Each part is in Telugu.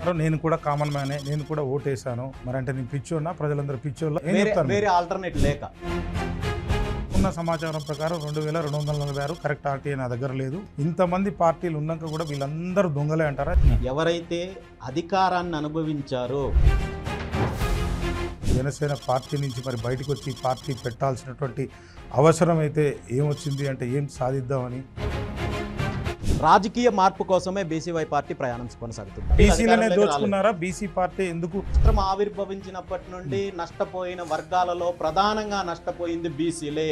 అంటారు నేను కూడా కామన్ మ్యానే, నేను కూడా ఓటేసాను. మరి అంటే నేను పిచ్చోన్నా, ప్రజలందరూ పిచ్చోళ్ళ ఏం చెప్తారు? వేరే ఆల్టర్నేట్ లేక ఉన్న సమాచారం ప్రకారం 2246 కరెక్ట్ ఆర్టీ నా దగ్గర లేదు. ఇంతమంది పార్టీలు ఉన్నాక కూడా వీళ్ళందరూ దొంగలే అంటారా? ఎవరైతే అధికారాన్ని అనుభవించారో జనసేన పార్టీ నుంచి మరి బయటకు వచ్చి పార్టీ పెట్టాల్సినటువంటి అవసరం అయితే ఏమొచ్చింది అంటే ఏం సాధిద్దామని రాజకీయ మార్పు కోసమే బీసీవై పార్టీ ప్రయాణం కొనసాగుతుంది. బీసీలనే దోచుకున్నారా? బీసీ పార్టీ ఎందుకు? రాష్ట్రం ఆవిర్భవించినప్పటి నుండి నష్టపోయిన వర్గాలలో ప్రధానంగా నష్టపోయింది బీసీలే.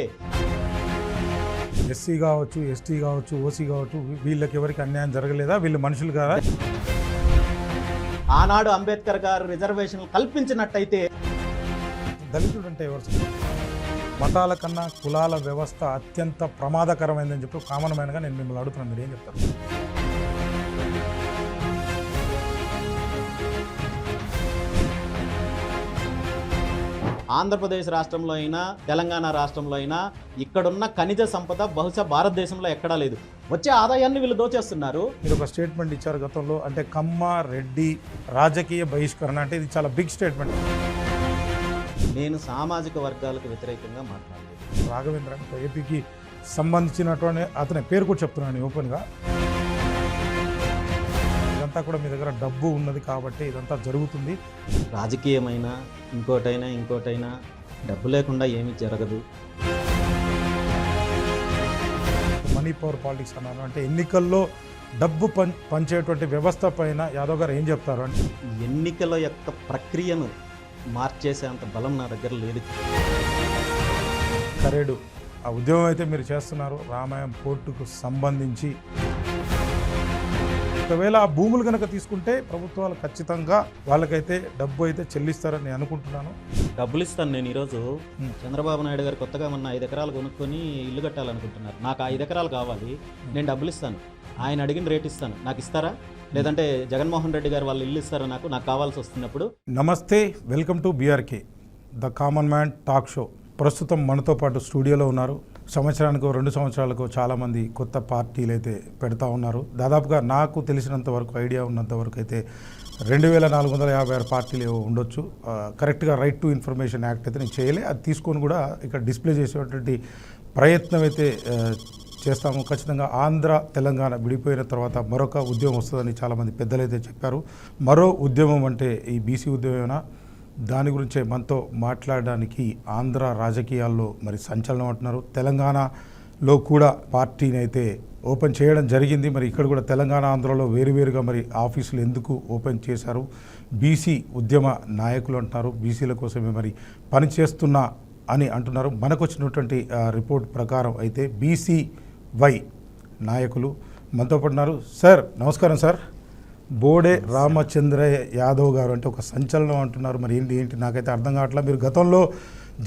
ఎస్సీ కావచ్చు, ఎస్టీ కావచ్చు, ఓసీ కావచ్చు, వీళ్ళకి ఎవరికి అన్యాయం జరగలేదా? వీళ్ళు మనుషులు కాదా? ఆనాడు అంబేద్కర్ గారు రిజర్వేషన్లు కల్పించినట్టయితే దళితుడు అంటే ఎవరు? మతాల కన్నా కులాల వ్యవస్థ అత్యంత ప్రమాదకరమైందని చెప్పి కామన్ మ్యాన్గా నేను మిమ్మల్ని అడుగుతున్నాను, మీరు ఏం చెప్తారు? ఆంధ్రప్రదేశ్ రాష్ట్రంలో అయినా తెలంగాణ రాష్ట్రంలో అయినా ఇక్కడున్న ఖనిజ సంపద బహుశా భారతదేశంలో ఎక్కడా లేదు. వచ్చే ఆదాయాన్ని వీళ్ళు దోచేస్తున్నారు. మీరు ఒక స్టేట్మెంట్ ఇచ్చారు గతంలో, అంటే కమ్మ రెడ్డి రాజకీయ బహిష్కరణ, అంటే ఇది చాలా బిగ్ స్టేట్మెంట్. నేను సామాజిక వర్గాలకు వ్యతిరేకంగా మాట్లాడలేదు. రాఘవేంద్ర ఏపీకి సంబంధించినటువంటి అతని పేరు కూడా చెప్తున్నాను ఓపెన్గా. ఇదంతా కూడా మీ దగ్గర డబ్బు ఉన్నది కాబట్టి ఇదంతా జరుగుతుంది. రాజకీయమైనా ఇంకోటైనా డబ్బు లేకుండా ఏమీ జరగదు. మనీ పవర్ పాలిటిక్స్ అన్నారు, అంటే ఎన్నికల్లో డబ్బు పంచేటువంటి వ్యవస్థ పైన యాదవ్ గారు ఏం చెప్తారు? అంటే ఎన్నికల యొక్క ప్రక్రియను మార్చేసేంత బలం నా దగ్గర లేదు. కరేడు ఆ ఉద్యమం అయితే మీరు చేస్తున్నారు రామాయం పోర్టుకు సంబంధించి. ఒకవేళ ఆ భూములు కనుక తీసుకుంటే ప్రభుత్వాలు ఖచ్చితంగా వాళ్ళకైతే డబ్బు అయితే చెల్లిస్తారని నేను అనుకుంటున్నాను. డబ్బులు ఇస్తాను. నేను ఈరోజు చంద్రబాబు నాయుడు గారు కొత్తగా మొన్న 5 ఎకరాలు కొనుక్కొని ఇల్లు కట్టాలనుకుంటున్నారు. నాకు 5 ఎకరాలు కావాలి, నేను డబ్బులు ఇస్తాను. ఆయన అడిగిన రేట్ ఇస్తాను. నాకు ఇస్తారా? లేదంటే జగన్మోహన్ రెడ్డి గారు వాళ్ళు ఇల్లు ఇస్తారా? నాకు కావాల్సి వస్తున్నప్పుడు. నమస్తే, welcome to BRK the common man talk show. ప్రస్తుతం మనతో పాటు స్టూడియోలో ఉన్నారు. సంవత్సరానికో 2 సంవత్సరాలకు చాలామంది కొత్త పార్టీలు అయితే పెడతా ఉన్నారు. దాదాపుగా నాకు తెలిసినంత వరకు, ఐడియా ఉన్నంత వరకు అయితే 2456 పార్టీలు ఏవో ఉండొచ్చు. కరెక్ట్గా రైట్ టు ఇన్ఫర్మేషన్ యాక్ట్ అయితే నేను చేయలే, అది తీసుకొని కూడా ఇక్కడ డిస్ప్లే చేసేటువంటి ప్రయత్నం అయితే చేస్తాము. ఖచ్చితంగా ఆంధ్ర తెలంగాణ విడిపోయిన తర్వాత మరొక ఉద్యమం వస్తుందని చాలామంది పెద్దలైతే చెప్పారు. మరో ఉద్యమం అంటే ఈ బీసీ ఉద్యమమేనా? దాని గురించే మనతో మాట్లాడడానికి ఆంధ్ర రాజకీయాల్లో మరి సంచలనం అంటున్నారు. తెలంగాణలో కూడా పార్టీని అయితే ఓపెన్ చేయడం జరిగింది. మరి ఇక్కడ కూడా తెలంగాణ ఆంధ్రలో వేరువేరుగా మరి ఆఫీసులు ఎందుకు ఓపెన్ చేశారు? బీసీ ఉద్యమ నాయకులు అంటున్నారు బీసీల కోసమే మరి పనిచేస్తున్నా అని అంటున్నారు. మనకు వచ్చినటువంటి రిపోర్ట్ ప్రకారం అయితే బీసీవై నాయకులు మనతో పడుతున్నారు. సార్ నమస్కారం సార్. బోడే రామచంద్ర యాదవ్ గారు అంటే ఒక సంచలనం అంటున్నారు. మరి ఏంటి నాకైతే అర్థం కావట్లేదు. మీరు గతంలో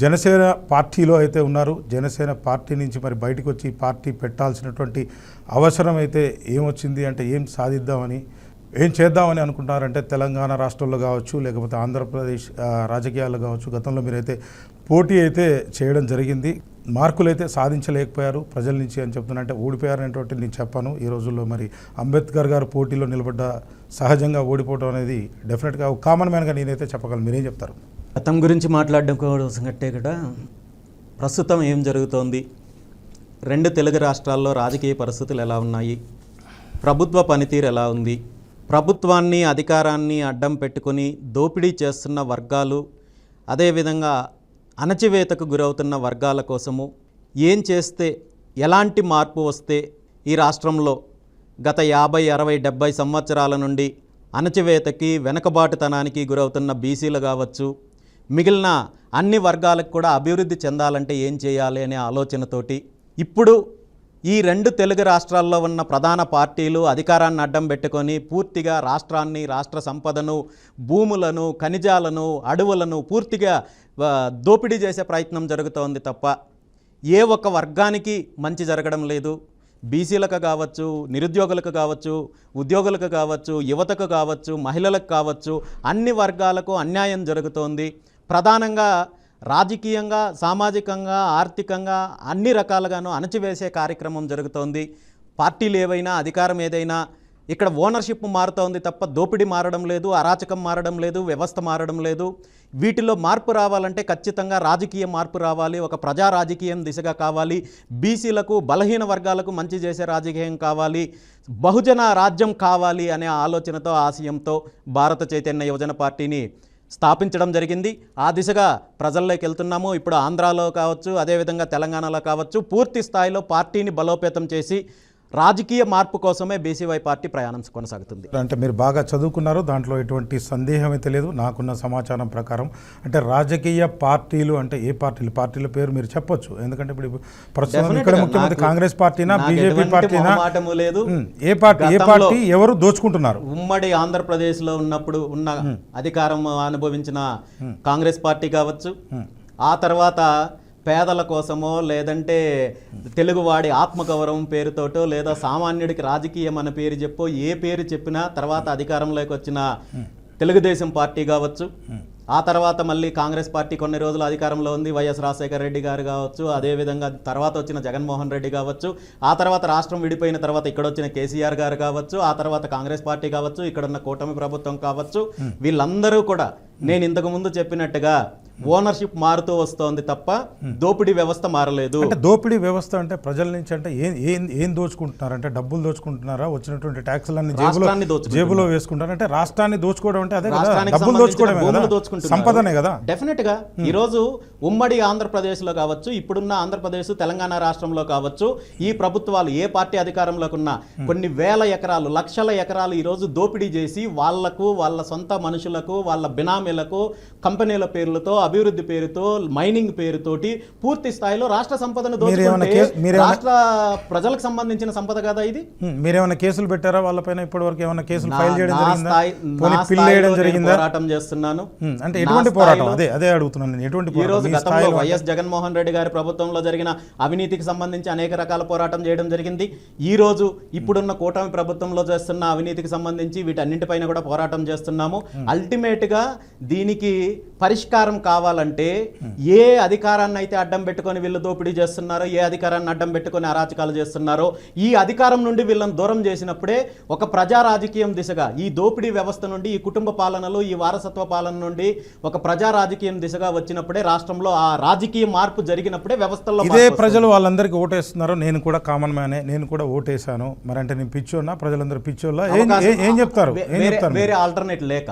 జనసేన పార్టీలో అయితే ఉన్నారు. జనసేన పార్టీ నుంచి మరి బయటకు వచ్చి పార్టీ పెట్టాల్సినటువంటి అవసరం అయితే ఏమొచ్చింది అంటే ఏం సాధిద్దామని, ఏం చేద్దామని అనుకుంటున్నారంటే తెలంగాణ రాష్ట్రంలో కావచ్చు, లేకపోతే ఆంధ్రప్రదేశ్ రాజకీయాల్లో కావచ్చు, గతంలో మీరైతే పోటీ అయితే చేయడం జరిగింది. మార్కులు అయితే సాధించలేకపోయారు ప్రజల నుంచి అని చెప్తున్నా, అంటే ఓడిపోయారనేటువంటి నేను చెప్పాను. ఈ రోజుల్లో మరి అంబేద్కర్ గారు పోటీలో నిలబడ్డ సహజంగా ఓడిపోవడం అనేది డెఫినెట్గా ఒక కామన్ మ్యాన్గా నేనైతే చెప్పగలను. మీరేం చెప్తారు? గతం గురించి మాట్లాడడం కోసం కట్టే కూడా ప్రస్తుతం ఏం జరుగుతోంది, 2 తెలుగు రాష్ట్రాల్లో రాజకీయ పరిస్థితులు ఎలా ఉన్నాయి, ప్రభుత్వ పనితీరు ఎలా ఉంది, ప్రభుత్వాన్ని అధికారాన్ని అడ్డం పెట్టుకొని దోపిడీ చేస్తున్న వర్గాలు, అదేవిధంగా అణచివేతకు గురవుతున్న వర్గాల కోసము ఏం చేస్తే ఎలాంటి మార్పు వస్తే ఈ రాష్ట్రంలో గత 50, 60, 70 సంవత్సరాల నుండి అణచివేతకి వెనకబాటుతనానికి గురవుతున్న బీసీలు కావచ్చు, మిగిలిన అన్ని వర్గాలకు కూడా అభివృద్ధి చెందాలంటే ఏం చేయాలి అనే ఆలోచనతోటి ఇప్పుడు ఈ 2 తెలుగు రాష్ట్రాల్లో ఉన్న ప్రధాన పార్టీలు అధికారాన్ని అడ్డం పెట్టుకొని పూర్తిగా రాష్ట్రాన్ని, రాష్ట్ర సంపదను, భూములను, ఖనిజాలను, అడవులను పూర్తిగా దోపిడీ చేసే ప్రయత్నం జరుగుతోంది తప్ప ఏ ఒక్క వర్గానికి మంచి జరగడం లేదు. బీసీలకు కావచ్చు, నిరుద్యోగులకు కావచ్చు, ఉద్యోగులకు కావచ్చు, యువతకు కావచ్చు, మహిళలకు కావచ్చు, అన్ని వర్గాలకు అన్యాయం జరుగుతోంది. ప్రధానంగా రాజకీయంగా, సామాజికంగా, ఆర్థికంగా అన్ని రకాలుగాను అణచివేసే కార్యక్రమం జరుగుతోంది. పార్టీలు ఏవైనా, అధికారం ఏదైనా ఇక్కడ ఓనర్షిప్ మారుతోంది తప్ప దోపిడీ మారడం లేదు, అరాచకం మారడం లేదు, వ్యవస్థ మారడం లేదు. వీటిలో మార్పు రావాలంటే ఖచ్చితంగా రాజకీయ మార్పు రావాలి, ఒక ప్రజా రాజకీయం దిశగా కావాలి, బీసీలకు బలహీన వర్గాలకు మంచి చేసే రాజకీయం కావాలి, బహుజన రాజ్యం కావాలి అనే ఆలోచనతో ఆశయంతో భారత చైతన్య యువజన పార్టీని స్థాపించడం జరిగింది. ఆ దిశగా ప్రజల్లోకి వెళ్తున్నాము. ఇప్పుడు ఆంధ్రాలో కావచ్చు, అదేవిధంగా తెలంగాణలో కావచ్చు, పూర్తి స్థాయిలో పార్టీని బలోపేతం చేసి రాజకీయ మార్పు కోసమే బీసీవై పార్టీ ప్రయాణం కొనసాగుతుంది. అంటే మీరు బాగా చదువుకున్నారు, దాంట్లో ఎటువంటి సందేహం అయితే లేదు. నాకున్న సమాచారం ప్రకారం అంటే రాజకీయ పార్టీలు అంటే ఏ పార్టీల పేరు మీరు చెప్పొచ్చు, ఎందుకంటే ఇప్పుడు ప్రస్తుతం ఇక్కడ ముఖ్యమంత్రి కాంగ్రెస్ పార్టీనా, బీజేపీ పార్టీనా, లేదు ఏ పార్టీ ఎవరు దోచుకుంటున్నారు? ఉమ్మడి ఆంధ్రప్రదేశ్లో ఉన్నప్పుడు ఉన్న అధికారం అనుభవించిన కాంగ్రెస్ పార్టీ కావచ్చు, ఆ తర్వాత పేదల కోసమో లేదంటే తెలుగువాడి ఆత్మగౌరవం పేరుతోటో లేదా సామాన్యుడికి రాజకీయం అనే పేరు చెప్పో ఏ పేరు చెప్పినా తర్వాత అధికారంలోకి వచ్చిన తెలుగుదేశం పార్టీ కావచ్చు, ఆ తర్వాత మళ్ళీ కాంగ్రెస్ పార్టీ కొన్ని రోజులు అధికారంలో ఉంది, వైఎస్ రాజశేఖర రెడ్డి గారు కావచ్చు, అదేవిధంగా తర్వాత వచ్చిన జగన్మోహన్ రెడ్డి కావచ్చు, ఆ తర్వాత రాష్ట్రం విడిపోయిన తర్వాత ఇక్కడ వచ్చిన కేసీఆర్ గారు కావచ్చు, ఆ తర్వాత కాంగ్రెస్ పార్టీ కావచ్చు, ఇక్కడున్న కూటమి ప్రభుత్వం కావచ్చు, వీళ్ళందరూ కూడా నేను ఇంతకు ముందు చెప్పినట్టుగా ఓనర్షిప్ మారుతూ వస్తోంది తప్ప దోపిడీ వ్యవస్థ మారలేదు. అంటే దోపిడీ వ్యవస్థ అంటే ప్రజల నుంచి అంటే ఏం దోచుకుంటున్నారు? అంటే డబ్బులు దోచుకుంటున్నారా? వచ్చినటువంటి ట్యాక్సులన్నీ జేబులో వేసుకుంటారు? అంటే రాష్ట్రాన్ని దోచుకోవడం అంటే అదే కదా, డబ్బులు దోచుకోవడమే కదా, సంపదనే కదా. డెఫినెట్ గా ఈ రోజు ఉమ్మడి ఆంధ్రప్రదేశ్ లో కావచ్చు, ఇప్పుడున్న ఆంధ్రప్రదేశ్ తెలంగాణ రాష్ట్రంలో కావచ్చు, ఈ ప్రభుత్వాలు ఏ పార్టీ అధికారంలోకి ఉన్నా కొన్ని వేల ఎకరాలు, లక్షల ఎకరాలు ఈ రోజు దోపిడీ చేసి వాళ్లకు, వాళ్ళ సొంత మనుషులకు, వాళ్ళ బినామీలకు, కంపెనీల పేర్లతో, అభివృద్ధి పేరుతో, మైనింగ్ పేరుతోటి పూర్తి స్థాయిలో రాష్ట్ర సంపదను దోచుకుంటే రాష్ట్ర ప్రజలకు సంబంధించిన సంపద కదా ఇది. మీరేమైనా కేసులు పెట్టారా వాళ్ళపైన? ఇప్పటి వరకు ఏమైనా కేసులు ఫైల్ చేయడం జరిగిందా? పోరాటం చేస్తున్నాను. అంటే ఎటువంటి పోరాటం? అదే అడుగుతున్నాను నేను. ఎటువంటి ఈ రోజు గతంలో వైఎస్ జగన్మోహన్ రెడ్డి గారి ప్రభుత్వంలో జరిగిన అవినీతికి సంబంధించి అనేక రకాల పోరాటం చేయడం జరిగింది. ఈ రోజు ఇప్పుడున్న కూటమి ప్రభుత్వంలో చేస్తున్న అవినీతికి సంబంధించి వీటన్నింటిపైన కూడా పోరాటం చేస్తున్నాము. అల్టిమేట్ గా దీనికి పరిష్కారం కావాలంటే ఏ అధికారాన్ని అయితే అడ్డం పెట్టుకొని వీళ్ళు దోపిడీ చేస్తున్నారో, ఏ అధికారాన్ని అడ్డం పెట్టుకొని అరాచకాలు చేస్తున్నారో, ఈ అధికారం నుండి వీళ్ళని దూరం చేసినప్పుడే ఒక ప్రజా రాజకీయం దిశగా, ఈ దోపిడీ వ్యవస్థ నుండి, ఈ కుటుంబ పాలనలు, ఈ వారసత్వ పాలన నుండి ఒక ప్రజా రాజకీయం దిశగా వచ్చినప్పుడే, రాష్ట్రంలో ఆ రాజకీయ మార్పు జరిగినప్పుడే వ్యవస్థలో ఇదే ప్రజలు వాళ్ళందరికీ ఓటేస్తున్నారు. నేను కూడా కామన్ మ్యానే, నేను కూడా ఓటేశాను. మరి అంటే నేను పిచ్చోన్నా, ప్రజలందరూ పిచ్చోళ్ళ? ఏం చెప్తారు? వేరే ఆల్టర్నేట్ లేక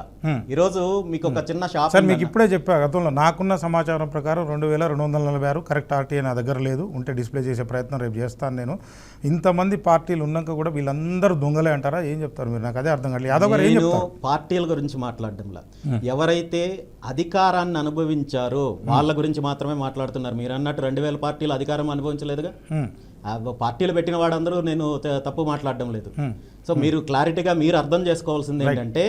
ఈరోజు మీకు ఒక చిన్న షాప్ సార్, మీకు ఇప్పుడే చెప్పా, గతంలో నాకున్న సమాచారం ప్రకారం 2246 కరెక్ట్ ఆర్టీఐ నా దగ్గర లేదు, ఉంటే డిస్ప్లే చేసే ప్రయత్నం రేపు చేస్తాను నేను. ఇంతమంది పార్టీలు ఉన్నాక కూడా వీళ్ళందరూ దొంగలే అంటారా? ఏం చెప్తారు మీరు? నాకు అదే అర్థం కాలేదు. యాదవ్ గారు ఏం చెప్తారు? పార్టీల గురించి మాట్లాడడంలా ఎవరైతే అధికారాన్ని అనుభవించారో వాళ్ళ గురించి మాత్రమే మాట్లాడుతున్నారు. మీరు అన్నట్టు 2000 పార్టీలు అధికారం అనుభవించలేదుగా. పార్టీలు పెట్టిన వాడందరూ నేను తప్పు మాట్లాడడం లేదు. సో మీరు క్లారిటీగా మీరు అర్థం చేసుకోవాల్సింది ఏంటంటే,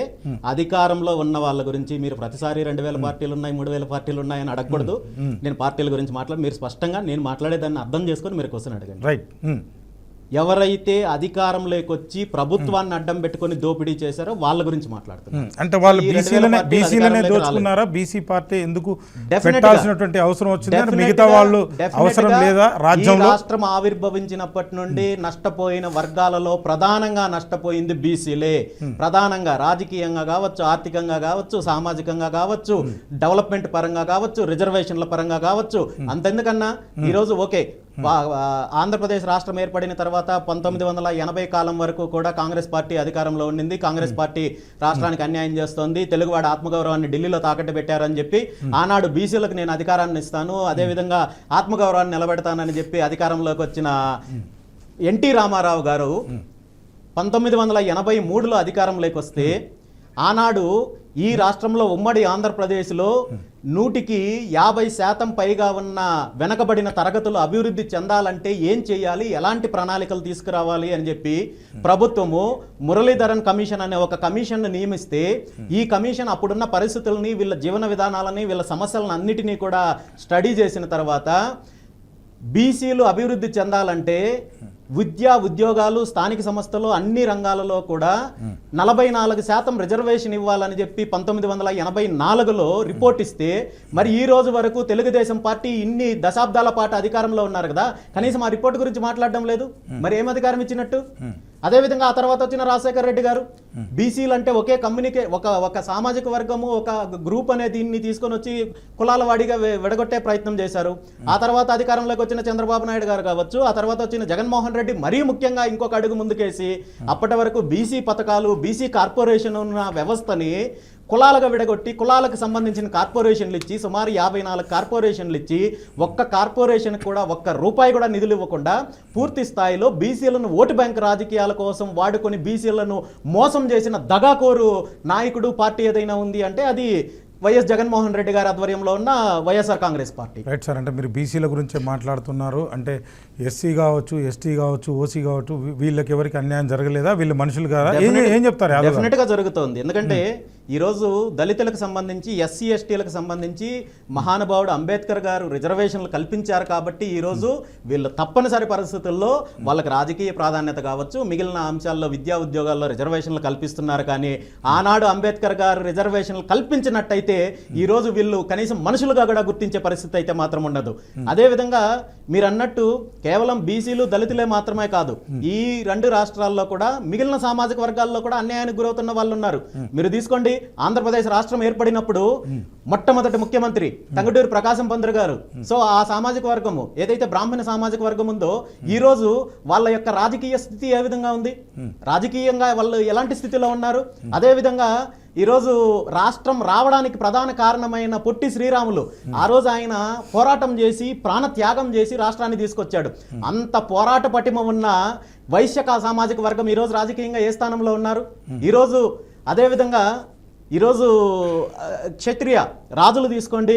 అధికారంలో ఉన్న వాళ్ళ గురించి మీరు ప్రతిసారి 2000 పార్టీలు ఉన్నాయి, 3000 పార్టీలు ఉన్నాయి అని అడగకూడదు. నేను పార్టీల గురించి మీరు స్పష్టంగా నేను మాట్లాడేదాన్ని అర్థం చేసుకొని మీరు క్వశ్చన్ అడగండి. రైట్. ఎవరైతే అధికారంలోకి వచ్చి ప్రభుత్వాన్ని అడ్డం పెట్టుకొని దోపిడీ చేశారో వాళ్ళ గురించి మాట్లాడుతున్నారు. అంటే వాళ్ళు బీసీలనే దోచుకున్నారా? బీసీ పార్టీ ఎందుకు పెట్టాల్సినటువంటి అవసరం వచ్చింది? మిగతా వాళ్ళు అవసరం లేదా? రాష్ట్రం ఆవిర్భవించినప్పటి నుండి నష్టపోయిన వర్గాలలో ప్రధానంగా నష్టపోయింది బీసీలే. ప్రధానంగా రాజకీయంగా కావచ్చు, ఆర్థికంగా కావచ్చు, సామాజికంగా కావచ్చు, డెవలప్మెంట్ పరంగా కావచ్చు, రిజర్వేషన్ల పరంగా కావచ్చు. అంతెందుకన్నా ఈరోజు ఓకే, ఆంధ్రప్రదేశ్ రాష్ట్రం ఏర్పడిన తర్వాత 1980 కాలం వరకు కూడా కాంగ్రెస్ పార్టీ అధికారంలో ఉండింది. కాంగ్రెస్ పార్టీ రాష్ట్రానికి అన్యాయం చేస్తోంది, తెలుగువాడి ఆత్మగౌరవాన్ని ఢిల్లీలో తాకట్టు పెట్టారని చెప్పి ఆనాడు బీసీలకు నేను అధికారాన్ని ఇస్తాను, అదేవిధంగా ఆత్మగౌరవాన్ని నిలబెడతానని చెప్పి అధికారంలోకి వచ్చిన ఎన్టీ రామారావు గారు 1983లో అధికారంలోకి వస్తే ఆనాడు ఈ రాష్ట్రంలో ఉమ్మడి ఆంధ్రప్రదేశ్లో 100% పైగా ఉన్న వెనకబడిన తరగతులు అభివృద్ధి చెందాలంటే ఏం చేయాలి, ఎలాంటి ప్రణాళికలు తీసుకురావాలి అని చెప్పి ప్రభుత్వము మురళీధరన్ కమిషన్ అనే ఒక కమిషన్ను నియమిస్తే, ఈ కమిషన్ అప్పుడున్న పరిస్థితులని, వీళ్ళ జీవన విధానాలని, వీళ్ళ సమస్యలను అన్నిటినీ కూడా స్టడీ చేసిన తర్వాత బీసీలు అభివృద్ధి చెందాలంటే విద్యా ఉద్యోగాలు స్థానిక సంస్థలు అన్ని రంగాలలో కూడా 44% రిజర్వేషన్ ఇవ్వాలని చెప్పి 1984లో రిపోర్ట్ ఇస్తే మరి ఈ రోజు వరకు తెలుగుదేశం పార్టీ ఇన్ని దశాబ్దాల పాటు అధికారంలో ఉన్నారు కదా, కనీసం ఆ రిపోర్ట్ గురించి మాట్లాడడం లేదు. మరి ఏం అధికారం ఇచ్చినట్టు? అదేవిధంగా ఆ తర్వాత వచ్చిన రాజశేఖర రెడ్డి గారు బీసీలు అంటే ఒకే ఒక సామాజిక వర్గము, ఒక గ్రూప్ అనే దీన్ని తీసుకొని వచ్చి కులాల వాడిగా విడగొట్టే ప్రయత్నం చేశారు. ఆ తర్వాత అధికారంలోకి వచ్చిన చంద్రబాబు నాయుడు గారు కావచ్చు, ఆ తర్వాత వచ్చిన జగన్మోహన్ రెడ్డి మరీ ముఖ్యంగా ఇంకొక అడుగు ముందుకేసి అప్పటి వరకు బీసీ పథకాలు, బీసీ కార్పొరేషన్ ఉన్న వ్యవస్థని కులాలుగా విడగొట్టి కులాలకు సంబంధించిన కార్పొరేషన్లు ఇచ్చి సుమారు 54 కార్పొరేషన్లు ఇచ్చి ఒక్క కార్పొరేషన్ కూడా ₹1 కూడా నిధులు ఇవ్వకుండా పూర్తి స్థాయిలో బీసీలను ఓటు బ్యాంక్ రాజకీయాల కోసం వాడుకొని బీసీలను మోసం చేసిన దగాకోరు నాయకుడు పార్టీ ఏదైనా ఉంది అంటే అది వైఎస్ జగన్మోహన్ రెడ్డి గారి ఆధ్వర్యంలో ఉన్న YSR Congress party. Right sir, అంటే మీరు బీసీల గురించే మాట్లాడుతున్నారు. అంటే ఎస్సీ కావచ్చు, ఎస్టీ కావచ్చు, ఓసీ కావచ్చు, వీళ్ళకి ఎవరికి అన్యాయం జరగలేదా? వీళ్ళు మనుషులు కదా? ఏం చెప్తారు? డెఫినెట్గా జరుగుతోంది. ఎందుకంటే ఈరోజు దళితులకు సంబంధించి, ఎస్సీ ఎస్టీలకు సంబంధించి మహానుభావుడు అంబేద్కర్ గారు రిజర్వేషన్లు కల్పించారు కాబట్టి ఈరోజు వీళ్ళు తప్పనిసరి పరిస్థితుల్లో వాళ్ళకి రాజకీయ ప్రాధాన్యత కావచ్చు, మిగిలిన అంశాల్లో విద్యా ఉద్యోగాల్లో రిజర్వేషన్లు కల్పిస్తున్నారు. కానీ ఆనాడు అంబేద్కర్ గారు రిజర్వేషన్లు కల్పించినట్టయితే ఈ రోజు వీళ్ళు కనీసం మనుషులుగా కూడా గుర్తించే పరిస్థితి అయితే మాత్రం ఉండదు. అదేవిధంగా మీరు అన్నట్టు కేవలం బీసీలు దళితులే మాత్రమే కాదు, ఈ 2 రాష్ట్రాల్లో కూడా మిగిలిన సామాజిక వర్గాల్లో కూడా అన్యాయానికి గురవుతున్న వాళ్ళు ఉన్నారు. మీరు తీసుకోండి, ఆంధ్రప్రదేశ్ రాష్ట్రం ఏర్పడినప్పుడు మొట్టమొదటి ముఖ్యమంత్రి టంగుటూరి ప్రకాశం పంతులు గారు. సో ఆ సామాజిక వర్గము ఏదైతే బ్రాహ్మణ సామాజిక వర్గం ఉందో ఈ రోజు వాళ్ళ యొక్క రాజకీయ స్థితి ఏ విధంగా ఉంది, రాజకీయంగా వాళ్ళు ఎలాంటి స్థితిలో ఉన్నారు? అదేవిధంగా ఈరోజు రాష్ట్రం రావడానికి ప్రధాన కారణమైన పొట్టి శ్రీరాములు ఆ రోజు ఆయన పోరాటం చేసి ప్రాణ త్యాగం చేసి రాష్ట్రాన్ని తీసుకొచ్చాడు. అంత పోరాట పటిమ ఉన్న వైశ్య సామాజిక వర్గం ఈరోజు రాజకీయంగా ఏ స్థానంలో ఉన్నారు? ఈరోజు అదేవిధంగా ఈరోజు క్షత్రియ రాజులు తీసుకోండి,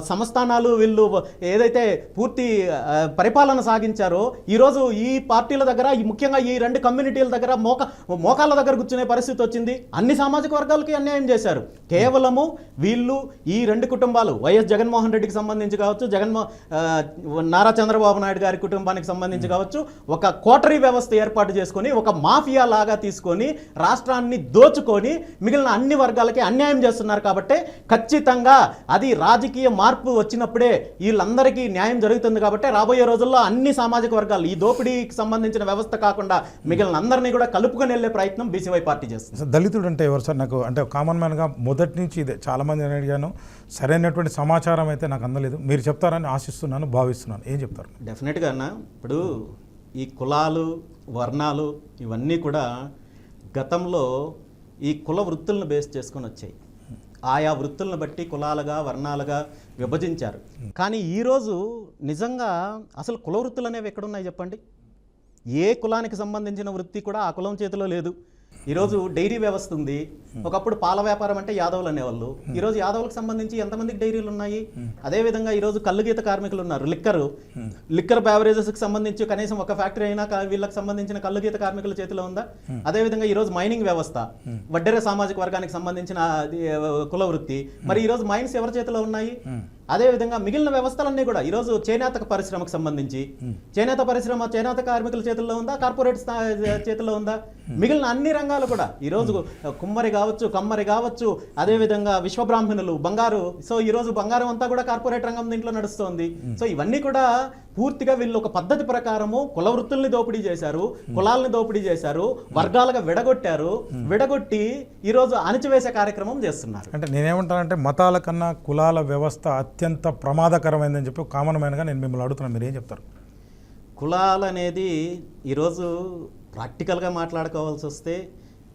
సంస్థానాలు వీళ్ళు ఏదైతే పూర్తి పరిపాలన సాగించారో ఈరోజు ఈ పార్టీల దగ్గర, ముఖ్యంగా ఈ 2 కమ్యూనిటీల దగ్గర మోకాళ్ళ దగ్గర కూర్చునే పరిస్థితి వచ్చింది. అన్ని సామాజిక వర్గాలకి అన్యాయం చేశారు. కేవలము వీళ్ళు ఈ 2 కుటుంబాలు, వైఎస్ జగన్మోహన్ రెడ్డికి సంబంధించి కావచ్చు, నారా చంద్రబాబు నాయుడు గారి కుటుంబానికి సంబంధించి కావచ్చు, ఒక కోటరీ వ్యవస్థ ఏర్పాటు చేసుకొని ఒక మాఫియా లాగా తీసుకొని రాష్ట్రాన్ని దోచుకొని మిగిలిన అన్ని వర్గాలకి అన్యాయం చేస్తున్నారు. కాబట్టి ఖచ్చితంగా అది రాజకీయ మార్పు వచ్చినప్పుడే వీళ్ళందరికీ న్యాయం జరుగుతుంది. కాబట్టి రాబోయే రోజుల్లో అన్ని సామాజిక వర్గాలు ఈ దోపిడీకి సంబంధించిన వ్యవస్థ కాకుండా మిగిలిన అందరినీ కూడా కలుపుకొని వెళ్లే ప్రయత్నం బీసీవై పార్టీ చేస్తుంది. దళితుడు అంటే ఎవరు సార్? నాకు అంటే కామన్ మ్యాన్గా మొదటి నుంచి ఇదే చాలా మంది అడిగాను, సరైనటువంటి సమాచారం అయితే నాకు అందలేదు. మీరు చెప్తారని ఆశిస్తున్నాను, భావిస్తున్నాను. ఏం చెప్తారు? డెఫినెట్గా అన్న, ఇప్పుడు ఈ కులాలు, వర్ణాలు ఇవన్నీ కూడా గతంలో ఈ కుల వృత్తులను బేస్ చేసుకొని వచ్చాయి. ఆయా వృత్తులను బట్టి కులాలుగా, వర్ణాలుగా విభజించారు. కానీ ఈరోజు నిజంగా అసలు కుల వృత్తులు అనేవి ఎక్కడున్నాయి చెప్పండి? ఏ కులానికి సంబంధించిన వృత్తి కూడా ఆ కులం చేతిలో లేదు. ఈరోజు డైరీ వ్యవస్థ ఉంది. ఒకప్పుడు పాల వ్యాపారం అంటే యాదవులు అనేవాళ్ళు. ఈరోజు యాదవులకు సంబంధించి ఎంతమందికి డైరీలు ఉన్నాయి? అదేవిధంగా ఈరోజు కల్లుగీత కార్మికులు ఉన్నారు. లిక్కర్ బ్యావరేజెస్కి సంబంధించి కనీసం ఒక ఫ్యాక్టరీ అయినా వీళ్ళకి సంబంధించిన కల్లుగీత కార్మికుల చేతిలో ఉందా? అదేవిధంగా ఈరోజు మైనింగ్ వ్యవస్థ, వడ్డెర సామాజిక వర్గానికి సంబంధించిన కుల వృత్తి. మరి ఈరోజు మైన్స్ ఎవరి చేతిలో ఉన్నాయి? అదేవిధంగా మిగిలిన వ్యవస్థలన్నీ కూడా ఈరోజు చేనేత పరిశ్రమకు సంబంధించి చేనేత కార్మికుల చేతుల్లో ఉందా? కార్పొరేట్ చేతుల్లో ఉందా? మిగిలిన అన్ని రంగాలు కూడా ఈరోజు కుమ్మరి కావచ్చు, కమ్మరి కావచ్చు, అదేవిధంగా విశ్వబ్రాహ్మణులు, బంగారు. సో ఈరోజు బంగారం అంతా కూడా కార్పొరేట్ రంగం దీంట్లో నడుస్తోంది. సో ఇవన్నీ కూడా పూర్తిగా వీళ్ళు ఒక పద్ధతి ప్రకారము కుల వృత్తుల్ని దోపిడీ చేశారు, కులాలని దోపిడీ చేశారు, వర్గాలుగా విడగొట్టి ఈరోజు అణచివేసే కార్యక్రమం చేస్తున్నారు. అంటే నేనేమంటానంటే మతాల కన్నా కులాల వ్యవస్థ అత్యంత ప్రమాదకరమైందని చెప్పి కామన్ మ్యాన్గా నేను మిమ్మల్ని అడుగుతున్నాను, మీరు ఏం చెప్తారు? కులాలు అనేది ఈరోజు ప్రాక్టికల్గా మాట్లాడుకోవాల్సి వస్తే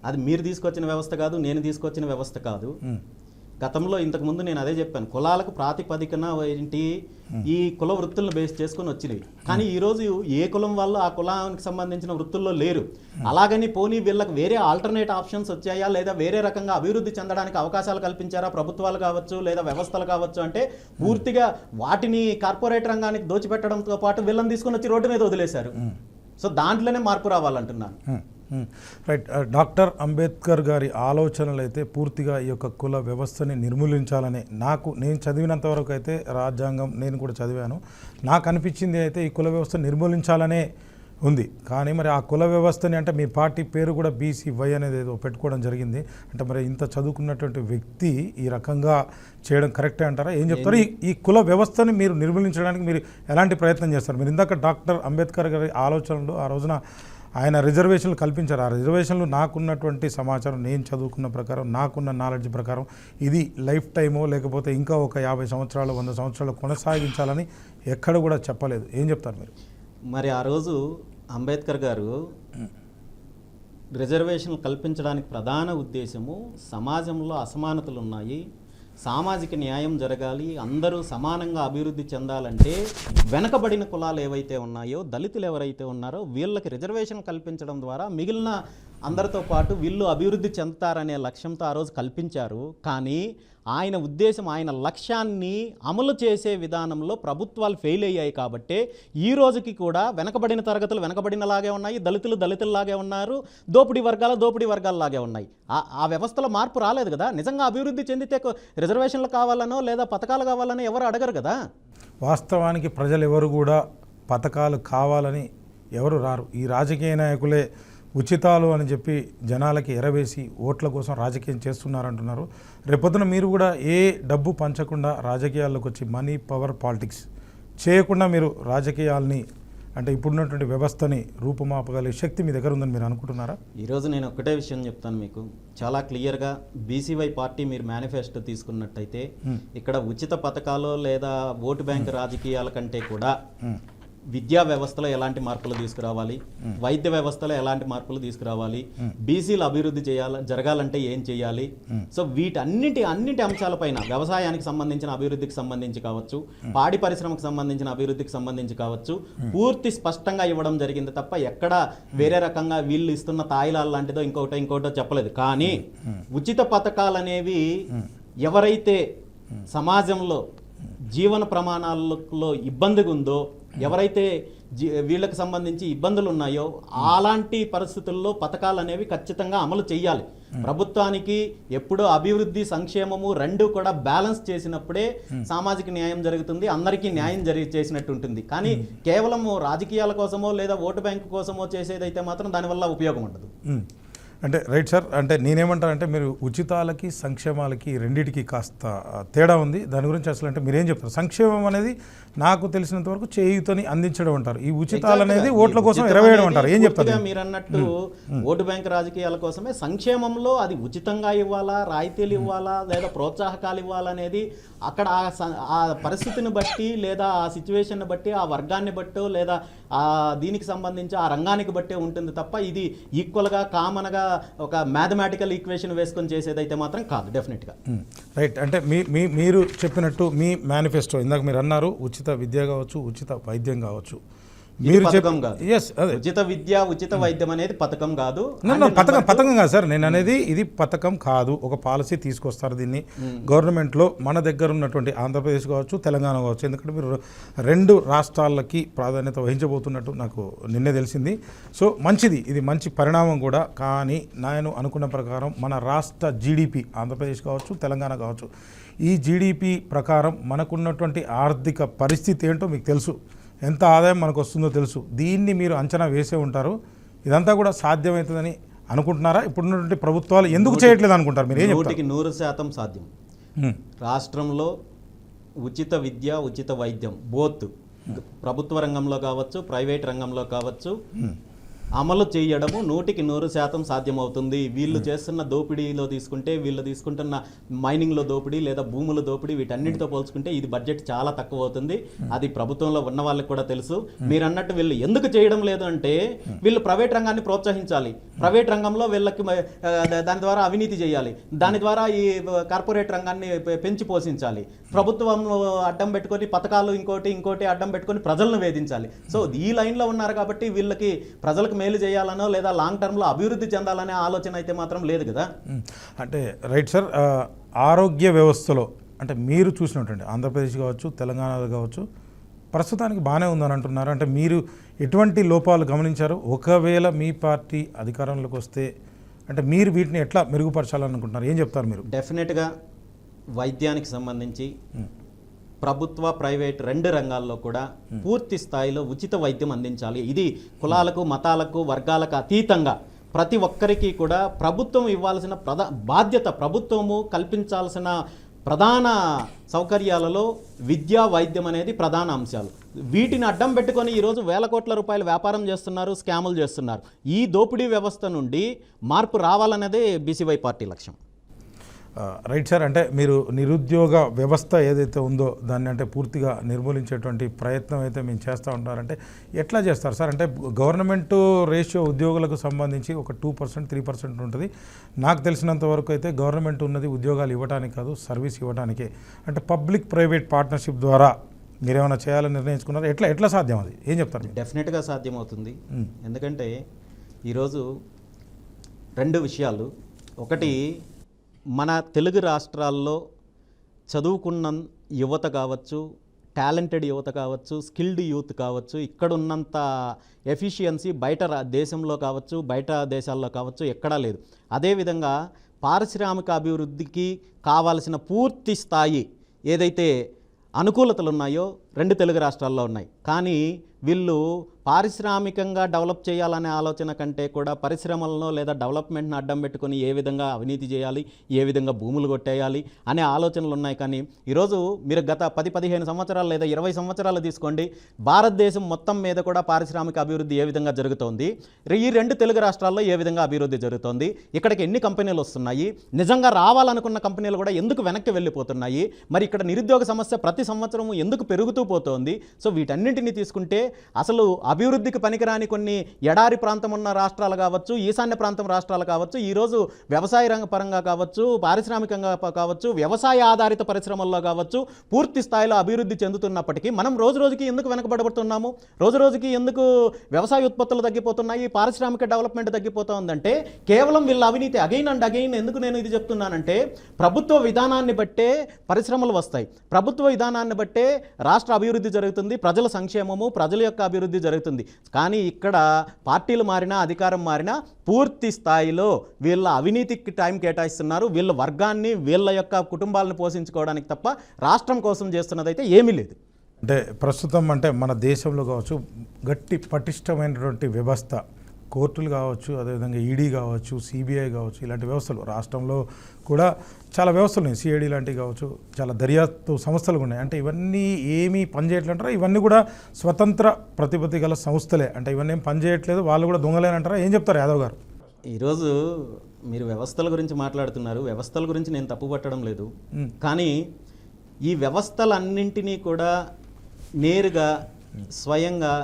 అది మీరు తీసుకొచ్చిన వ్యవస్థ కాదు, నేను తీసుకొచ్చిన వ్యవస్థ కాదు. గతంలో ఇంతకుముందు నేను అదే చెప్పాను, కులాలకు ప్రాతిపదికన ఏంటి ఈ కుల వృత్తులను బేస్ చేసుకొని వచ్చినవి. కానీ ఈరోజు ఏ కులం వాళ్ళు ఆ కులానికి సంబంధించిన వృత్తుల్లో లేరు. అలాగని పోనీ వీళ్ళకి వేరే ఆల్టర్నేట్ ఆప్షన్స్ వచ్చాయా, లేదా వేరే రకంగా అభివృద్ధి చెందడానికి అవకాశాలు కల్పించారా ప్రభుత్వాలు కావచ్చు, లేదా వ్యవస్థలు కావచ్చు అంటే పూర్తిగా వాటిని కార్పొరేట్ రంగానికి దోచిపెట్టడంతో పాటు వీళ్ళని తీసుకొని వచ్చి రోడ్డు మీద వదిలేశారు. సో దాంట్లోనే మార్పు రావాలంటున్నాను. రైట్. డాక్టర్ అంబేద్కర్ గారి ఆలోచనలు అయితే పూర్తిగా ఈ యొక్క కుల వ్యవస్థని నిర్మూలించాలని నేను చదివినంత వరకు అయితే రాజ్యాంగం నేను కూడా చదివాను. నాకు అనిపించింది అయితే ఈ కుల వ్యవస్థ నిర్మూలించాలనే ఉంది. కానీ మరి ఆ కుల వ్యవస్థని అంటే మీ పార్టీ పేరు కూడా BCY అనేది ఏదో పెట్టుకోవడం జరిగింది. అంటే మరి ఇంత చదువుకున్నటువంటి వ్యక్తి ఈ రకంగా చేయడం కరెక్టే అంటారా? ఏం చెప్తారు? ఈ కుల వ్యవస్థని మీరు నిర్మూలించడానికి మీరు ఎలాంటి ప్రయత్నం చేస్తారు? మీరు ఇందాక డాక్టర్ అంబేద్కర్ గారి ఆలోచనలు ఆ రోజున ఆయన రిజర్వేషన్లు కల్పించారు. ఆ రిజర్వేషన్లు నాకున్నటువంటి సమాచారం, నేను చదువుకున్న ప్రకారం, నాకున్న నాలెడ్జ్ ప్రకారం ఇది లైఫ్ టైమో లేకపోతే ఇంకా ఒక 50 సంవత్సరాలు 100 సంవత్సరాలు కొనసాగించాలని ఎక్కడ కూడా చెప్పలేదు. ఏం చెప్తారు మీరు? మరి ఆ రోజు అంబేద్కర్ గారు రిజర్వేషన్లు కల్పించడానికి ప్రధాన ఉద్దేశము సమాజంలో అసమానతలు ఉన్నాయి, సామాజిక న్యాయం జరగాలి, అందరూ సమానంగా అభివృద్ధి చెందాలంటే వెనకబడిన కులాలు ఏవైతే ఉన్నాయో, దళితులు ఎవరైతే ఉన్నారో వీళ్ళకి రిజర్వేషన్ కల్పించడం ద్వారా మిగిలిన అందరితో పాటు వీళ్ళు అభివృద్ధి చెందుతారనే లక్ష్యంతో ఆ రోజు కల్పించారు. కానీ ఆయన ఉద్దేశం, ఆయన లక్ష్యాన్ని అమలు చేసే విధానంలో ప్రభుత్వాలు ఫెయిల్ అయ్యాయి. కాబట్టే ఈ రోజుకి కూడా వెనకబడిన తరగతులు వెనకబడినలాగే ఉన్నాయి, దళితులు దళితుల్లాగే ఉన్నారు, దోపిడీ వర్గాలలాగే ఉన్నాయి. ఆ వ్యవస్థలో మార్పు రాలేదు కదా. నిజంగా అభివృద్ధి చెందితే రిజర్వేషన్లు కావాలనో లేదా పథకాలు కావాలనో ఎవరు అడగరు కదా. వాస్తవానికి ప్రజలు ఎవరు కూడా పథకాలు కావాలని ఎవరు రారు. ఈ రాజకీయ నాయకులే ఉచితాలు అని చెప్పి జనాలకి ఎరవేసి ఓట్ల కోసం రాజకీయం చేస్తున్నారంటున్నారు. రేపొద్దున మీరు కూడా ఏ డబ్బు పంచకుండా రాజకీయాల్లోకి వచ్చి మనీ పవర్ పాలిటిక్స్ చేయకుండా మీరు రాజకీయాల్ని అంటే ఇప్పుడున్నటువంటి వ్యవస్థని రూపుమాపగలిగే శక్తి మీ దగ్గర ఉందని మీరు అనుకుంటున్నారా? ఈరోజు నేను ఒక్కటే విషయం చెప్తాను మీకు, చాలా క్లియర్గా. BCY పార్టీ మీరు మేనిఫెస్టో తీసుకున్నట్టయితే ఇక్కడ ఉచిత పథకాలు లేదా ఓటు బ్యాంక్ రాజకీయాల కంటే కూడా విద్యా వ్యవస్థలో ఎలాంటి మార్పులు తీసుకురావాలి, వైద్య వ్యవస్థలో ఎలాంటి మార్పులు తీసుకురావాలి, బీసీలు అభివృద్ధి జరగాలంటే ఏం చేయాలి, సో అన్నిటి అంశాలపైన వ్యవసాయానికి సంబంధించిన అభివృద్ధికి సంబంధించి కావచ్చు, పాడి పరిశ్రమకు సంబంధించిన అభివృద్ధికి సంబంధించి కావచ్చు, పూర్తి స్పష్టంగా ఇవ్వడం జరిగింది తప్ప ఎక్కడ వేరే రకంగా వీళ్ళు ఇస్తున్న తాయిలాల లాంటిదో ఇంకోటో చెప్పలేదు. కానీ ఉచిత పథకాలు అనేవి ఎవరైతే సమాజంలో జీవన ప్రమాణాలలో ఇబ్బందిగా ఉందో, ఎవరైతే వీళ్ళకి సంబంధించి ఇబ్బందులు ఉన్నాయో అలాంటి పరిస్థితుల్లో పథకాలు అనేవి ఖచ్చితంగా అమలు చేయాలి. ప్రభుత్వానికి ఎప్పుడో అభివృద్ధి సంక్షేమము రెండు కూడా బ్యాలెన్స్ చేసినప్పుడే సామాజిక న్యాయం జరుగుతుంది, అందరికీ న్యాయం చేసినట్టు ఉంటుంది. కానీ కేవలం రాజకీయాల కోసమో లేదా ఓటు బ్యాంకు కోసమో చేసేదైతే మాత్రం దానివల్ల ఉపయోగం ఉండదు. అంటే రైట్ సార్, అంటే నేనేమంటానంటే మీరు ఉచితాలకి సంక్షేమాలకి రెండిటికి కాస్త తేడా ఉంది. దాని గురించి అసలు అంటే మీరేం చెప్తారు? సంక్షేమం అనేది నాకు తెలిసినంత వరకు చేయుతని అందించడం అంటారు, ఈ ఉచితాలు అనేది ఓట్ల కోసం ఎరవేయడం అంటారు. ఏం చెప్తారు? మీరు అన్నట్టు ఓటు బ్యాంక్ రాజకీయాల కోసమే సంక్షేమంలో అది ఉచితంగా ఇవ్వాలా, రాయితీలు ఇవ్వాలా లేదా ప్రోత్సాహకాలు ఇవ్వాలనేది అక్కడ ఆ పరిస్థితిని బట్టి లేదా ఆ సిచ్యువేషన్ బట్టి ఆ వర్గాన్ని బట్టో లేదా దీనికి సంబంధించి ఆ రంగానికి బట్టే ఉంటుంది తప్ప ఇది ఈక్వల్గా కామన్గా ఒక మ్యాథమెటికల్ ఈక్వేషన్ వేసుకొని చేసేదైతే మాత్రం కాదు డెఫినెట్గా. రైట్, అంటే మీరు చెప్పినట్టు మీ మేనిఫెస్టో ఇందాక మీరు అన్నారు ఉచిత విద్య కావచ్చు, ఉచిత వైద్యం కావచ్చు, మీరు పథకం కాదు. ఉచిత విద్య ఉచిత వైద్యం అనేది పథకం కాదు. పథకం కాదు సార్, నేను అనేది ఇది పథకం కాదు, ఒక పాలసీ తీసుకొస్తారు. దీన్ని గవర్నమెంట్లో మన దగ్గర ఉన్నటువంటి ఆంధ్రప్రదేశ్ కావచ్చు, తెలంగాణ కావచ్చు, ఎందుకంటే మీరు 2 రాష్ట్రాలకి ప్రాధాన్యత వహించబోతున్నట్టు నాకు నిన్నే తెలిసింది. సో మంచిది, ఇది మంచి పరిణామం కూడా. కానీ నేను అనుకున్న ప్రకారం మన రాష్ట్ర జీడిపి ఆంధ్రప్రదేశ్ కావచ్చు, తెలంగాణ కావచ్చు, ఈ జీడిపి ప్రకారం మనకున్నటువంటి ఆర్థిక పరిస్థితి ఏంటో మీకు తెలుసు, ఎంత ఆదాయం మనకు వస్తుందో తెలుసు. దీన్ని మీరు అంచనా వేసే ఉంటారు. ఇదంతా కూడా సాధ్యమవుతుందని అనుకుంటున్నారా? ఇప్పుడున్నటువంటి ప్రభుత్వాలు ఎందుకు చేయట్లేదు అనుకుంటారు మీరు? 100% సాధ్యం. రాష్ట్రంలో ఉచిత విద్య ఉచిత వైద్యం బోత్ ప్రభుత్వ రంగంలో కావచ్చు, ప్రైవేట్ రంగంలో కావచ్చు, అమలు చేయడము 100% సాధ్యమవుతుంది. వీళ్ళు చేస్తున్న దోపిడీలో తీసుకుంటే, వీళ్ళు తీసుకుంటున్న మైనింగ్లో దోపిడీ లేదా భూముల దోపిడీ వీటన్నిటితో పోల్చుకుంటే ఇది బడ్జెట్ చాలా తక్కువ అవుతుంది. అది ప్రభుత్వంలో ఉన్న వాళ్ళకి కూడా తెలుసు. మీరు అన్నట్టు వీళ్ళు ఎందుకు చేయడం లేదు అంటే వీళ్ళు ప్రైవేట్ రంగాన్ని ప్రోత్సహించాలి, ప్రైవేట్ రంగంలో వీళ్ళకి దాని ద్వారా అవినీతి చేయాలి, దాని ద్వారా ఈ కార్పొరేట్ రంగాన్ని పెంచి పోషించాలి, ప్రభుత్వం అడ్డం పెట్టుకొని పథకాలు ఇంకోటి అడ్డం పెట్టుకొని ప్రజలను వేధించాలి. సో ఈ లైన్లో ఉన్నారు కాబట్టి వీళ్ళకి ప్రజలకు మేలు చేయాలనో లేదా లాంగ్ టర్మ్లో అభివృద్ధి చెందాలనే ఆలోచన అయితే మాత్రం లేదు కదా. అంటే రైట్ సార్, ఆరోగ్య వ్యవస్థలో అంటే మీరు చూసినటువంటి ఆంధ్రప్రదేశ్ కావచ్చు, తెలంగాణలో కావచ్చు, ప్రస్తుతానికి బాగానే ఉందని అంటున్నారు. అంటే మీరు ఎటువంటి లోపాలు గమనించారు? ఒకవేళ మీ పార్టీ అధికారంలోకి వస్తే అంటే మీరు వీటిని ఎట్లా మెరుగుపరచాలనుకుంటున్నారు? ఏం చెప్తారు మీరు? డెఫినెట్గా వైద్యానికి సంబంధించి ప్రభుత్వ ప్రైవేట్ రెండు రంగాల్లో కూడా పూర్తి స్థాయిలో ఉచిత వైద్యం అందించాలి. ఇది కులాలకు మతాలకు వర్గాలకు అతీతంగా ప్రతి ఒక్కరికి కూడా ప్రభుత్వం ఇవ్వాల్సిన బాధ్యత, ప్రభుత్వము కల్పించాల్సిన ప్రధాన సౌకర్యాలలో విద్యా వైద్యం అనేది ప్రధాన అంశాలు. వీటిని అడ్డం పెట్టుకొని ఈరోజు వేల కోట్ల రూపాయలు వ్యాపారం చేస్తున్నారు, స్కాములు చేస్తున్నారు. ఈ దోపిడీ వ్యవస్థ నుండి మార్పు రావాలన్నదే బీసీవై పార్టీ లక్ష్యం. రైట్ సార్, అంటే మీరు నిరుద్యోగ వ్యవస్థ ఏదైతే ఉందో దాన్ని అంటే పూర్తిగా నిర్మూలించేటువంటి ప్రయత్నం అయితే మేము చేస్తూ ఉంటారంటే ఎట్లా చేస్తారు సార్? అంటే గవర్నమెంట్ రేషియో ఉద్యోగులకు సంబంధించి ఒక 2%, 3% ఉంటుంది. నాకు తెలిసినంత వరకు అయితే గవర్నమెంట్ ఉన్నది ఉద్యోగాలు ఇవ్వడానికి కాదు, సర్వీస్ ఇవ్వడానికే. అంటే పబ్లిక్ ప్రైవేట్ పార్ట్నర్షిప్ ద్వారా మీరేమైనా చేయాలని నిర్ణయించుకున్నారు? ఎట్లా సాధ్యం? అది ఏం చెప్తారు? డెఫినెట్గా సాధ్యమవుతుంది. ఎందుకంటే ఈరోజు రెండు విషయాలు. ఒకటి, మన తెలుగు రాష్ట్రాల్లో చదువుకున్న యువత కావచ్చు, టాలెంటెడ్ యువత కావచ్చు, స్కిల్డ్ యూత్ కావచ్చు, ఇక్కడ ఉన్నంత ఎఫిషియన్సీ బయట దేశంలో కావచ్చు, బయట దేశాల్లో కావచ్చు ఎక్కడా లేదు. అదేవిధంగా పారిశ్రామిక అభివృద్ధికి కావాల్సిన పూర్తి స్థాయి ఏదైతే అనుకూలతలు ఉన్నాయో రెండు తెలుగు రాష్ట్రాల్లో ఉన్నాయి. కానీ వీళ్ళు పారిశ్రామికంగా డెవలప్ చేయాలనే ఆలోచన కంటే కూడా పరిశ్రమలను లేదా డెవలప్మెంట్ని అడ్డం పెట్టుకొని ఏ విధంగా అవినీతి చేయాలి, ఏ విధంగా భూములు కొట్టేయాలి అనే ఆలోచనలు ఉన్నాయి. కానీ ఈరోజు మీరు గత 10-15 సంవత్సరాలు లేదా 20 సంవత్సరాలు తీసుకోండి, భారతదేశం మొత్తం మీద కూడా పారిశ్రామిక అభివృద్ధి ఏ విధంగా జరుగుతోంది, ఈ రెండు తెలుగు రాష్ట్రాల్లో ఏ విధంగా అభివృద్ధి జరుగుతోంది, ఇక్కడికి ఎన్ని కంపెనీలు వస్తున్నాయి, నిజంగా రావాలనుకున్న కంపెనీలు కూడా ఎందుకు వెనక్కి వెళ్ళిపోతున్నాయి, మరి ఇక్కడ నిరుద్యోగ సమస్య ప్రతి సంవత్సరం ఎందుకు పెరుగుతూ పోతోంది. సో వీటన్నింటినీ తీసుకుంటే అసలు అభివృద్ధికి పనికిరాని కొన్ని ఎడారి ప్రాంతం ఉన్న రాష్ట్రాలు కావచ్చు, ఈశాన్య ప్రాంతం రాష్ట్రాలు కావచ్చు, ఈరోజు వ్యవసాయ రంగ పరంగా కావచ్చు, పారిశ్రామికంగా కావచ్చు, వ్యవసాయ ఆధారిత పరిశ్రమల్లో కావచ్చు పూర్తి స్థాయిలో అభివృద్ధి చెందుతున్నప్పటికీ మనం రోజు రోజుకి ఎందుకు వెనకబడబడుతున్నాము, రోజు రోజుకి ఎందుకు వ్యవసాయ ఉత్పత్తులు తగ్గిపోతున్నాయి, పారిశ్రామిక డెవలప్మెంట్ తగ్గిపోతుందంటే కేవలం వీళ్ళ అవినీతి. అగైన్ అండ్ అగైన్ ఎందుకు నేను ఇది చెప్తున్నానంటే ప్రభుత్వ విధానాన్ని బట్టే పరిశ్రమలు వస్తాయి, ప్రభుత్వ విధానాన్ని బట్టే రాష్ట్ర అభివృద్ధి జరుగుతుంది, ప్రజల సంక్షేమము, ప్రజల యొక్క అభివృద్ధి జరుగుతుంది. కానీ ఇక్కడ పార్టీలు మారినా, అధికారం మారినా పూర్తి స్థాయిలో వీళ్ళ అవినీతికి టైం కేటాయిస్తున్నారు. వీళ్ళ వర్గాన్ని, వీళ్ళ యొక్క కుటుంబాలను పోషించుకోవడానికి తప్ప రాష్ట్రం కోసం చేస్తున్నదైతే ఏమీ లేదు. అంటే ప్రస్తుతం అంటే మన దేశంలో కావచ్చు గట్టి పటిష్టమైనటువంటి వ్యవస్థ, కోర్టులు కావచ్చు, అదేవిధంగా ఈడీ కావచ్చు, సిబిఐ కావచ్చు, ఇలాంటి వ్యవస్థలు రాష్ట్రంలో కూడా చాలా వ్యవస్థలు ఉన్నాయి. సిఐడి లాంటివి కావచ్చు, చాలా దర్యాప్తు సంస్థలు ఉన్నాయి. అంటే ఇవన్నీ ఏమీ పనిచేయట్లంటారా? ఇవన్నీ కూడా స్వతంత్ర ప్రతిపత్తి గల సంస్థలే, అంటే ఇవన్నీ ఏం పనిచేయట్లేదు, వాళ్ళు కూడా దొంగలేనంటారా? ఏం చెప్తారు యాదవ్ గారు? ఈరోజు మీరు వ్యవస్థల గురించి మాట్లాడుతున్నారు, వ్యవస్థల గురించి నేను తప్పు పట్టడం లేదు. కానీ ఈ వ్యవస్థలన్నింటినీ కూడా నేరుగా స్వయంగా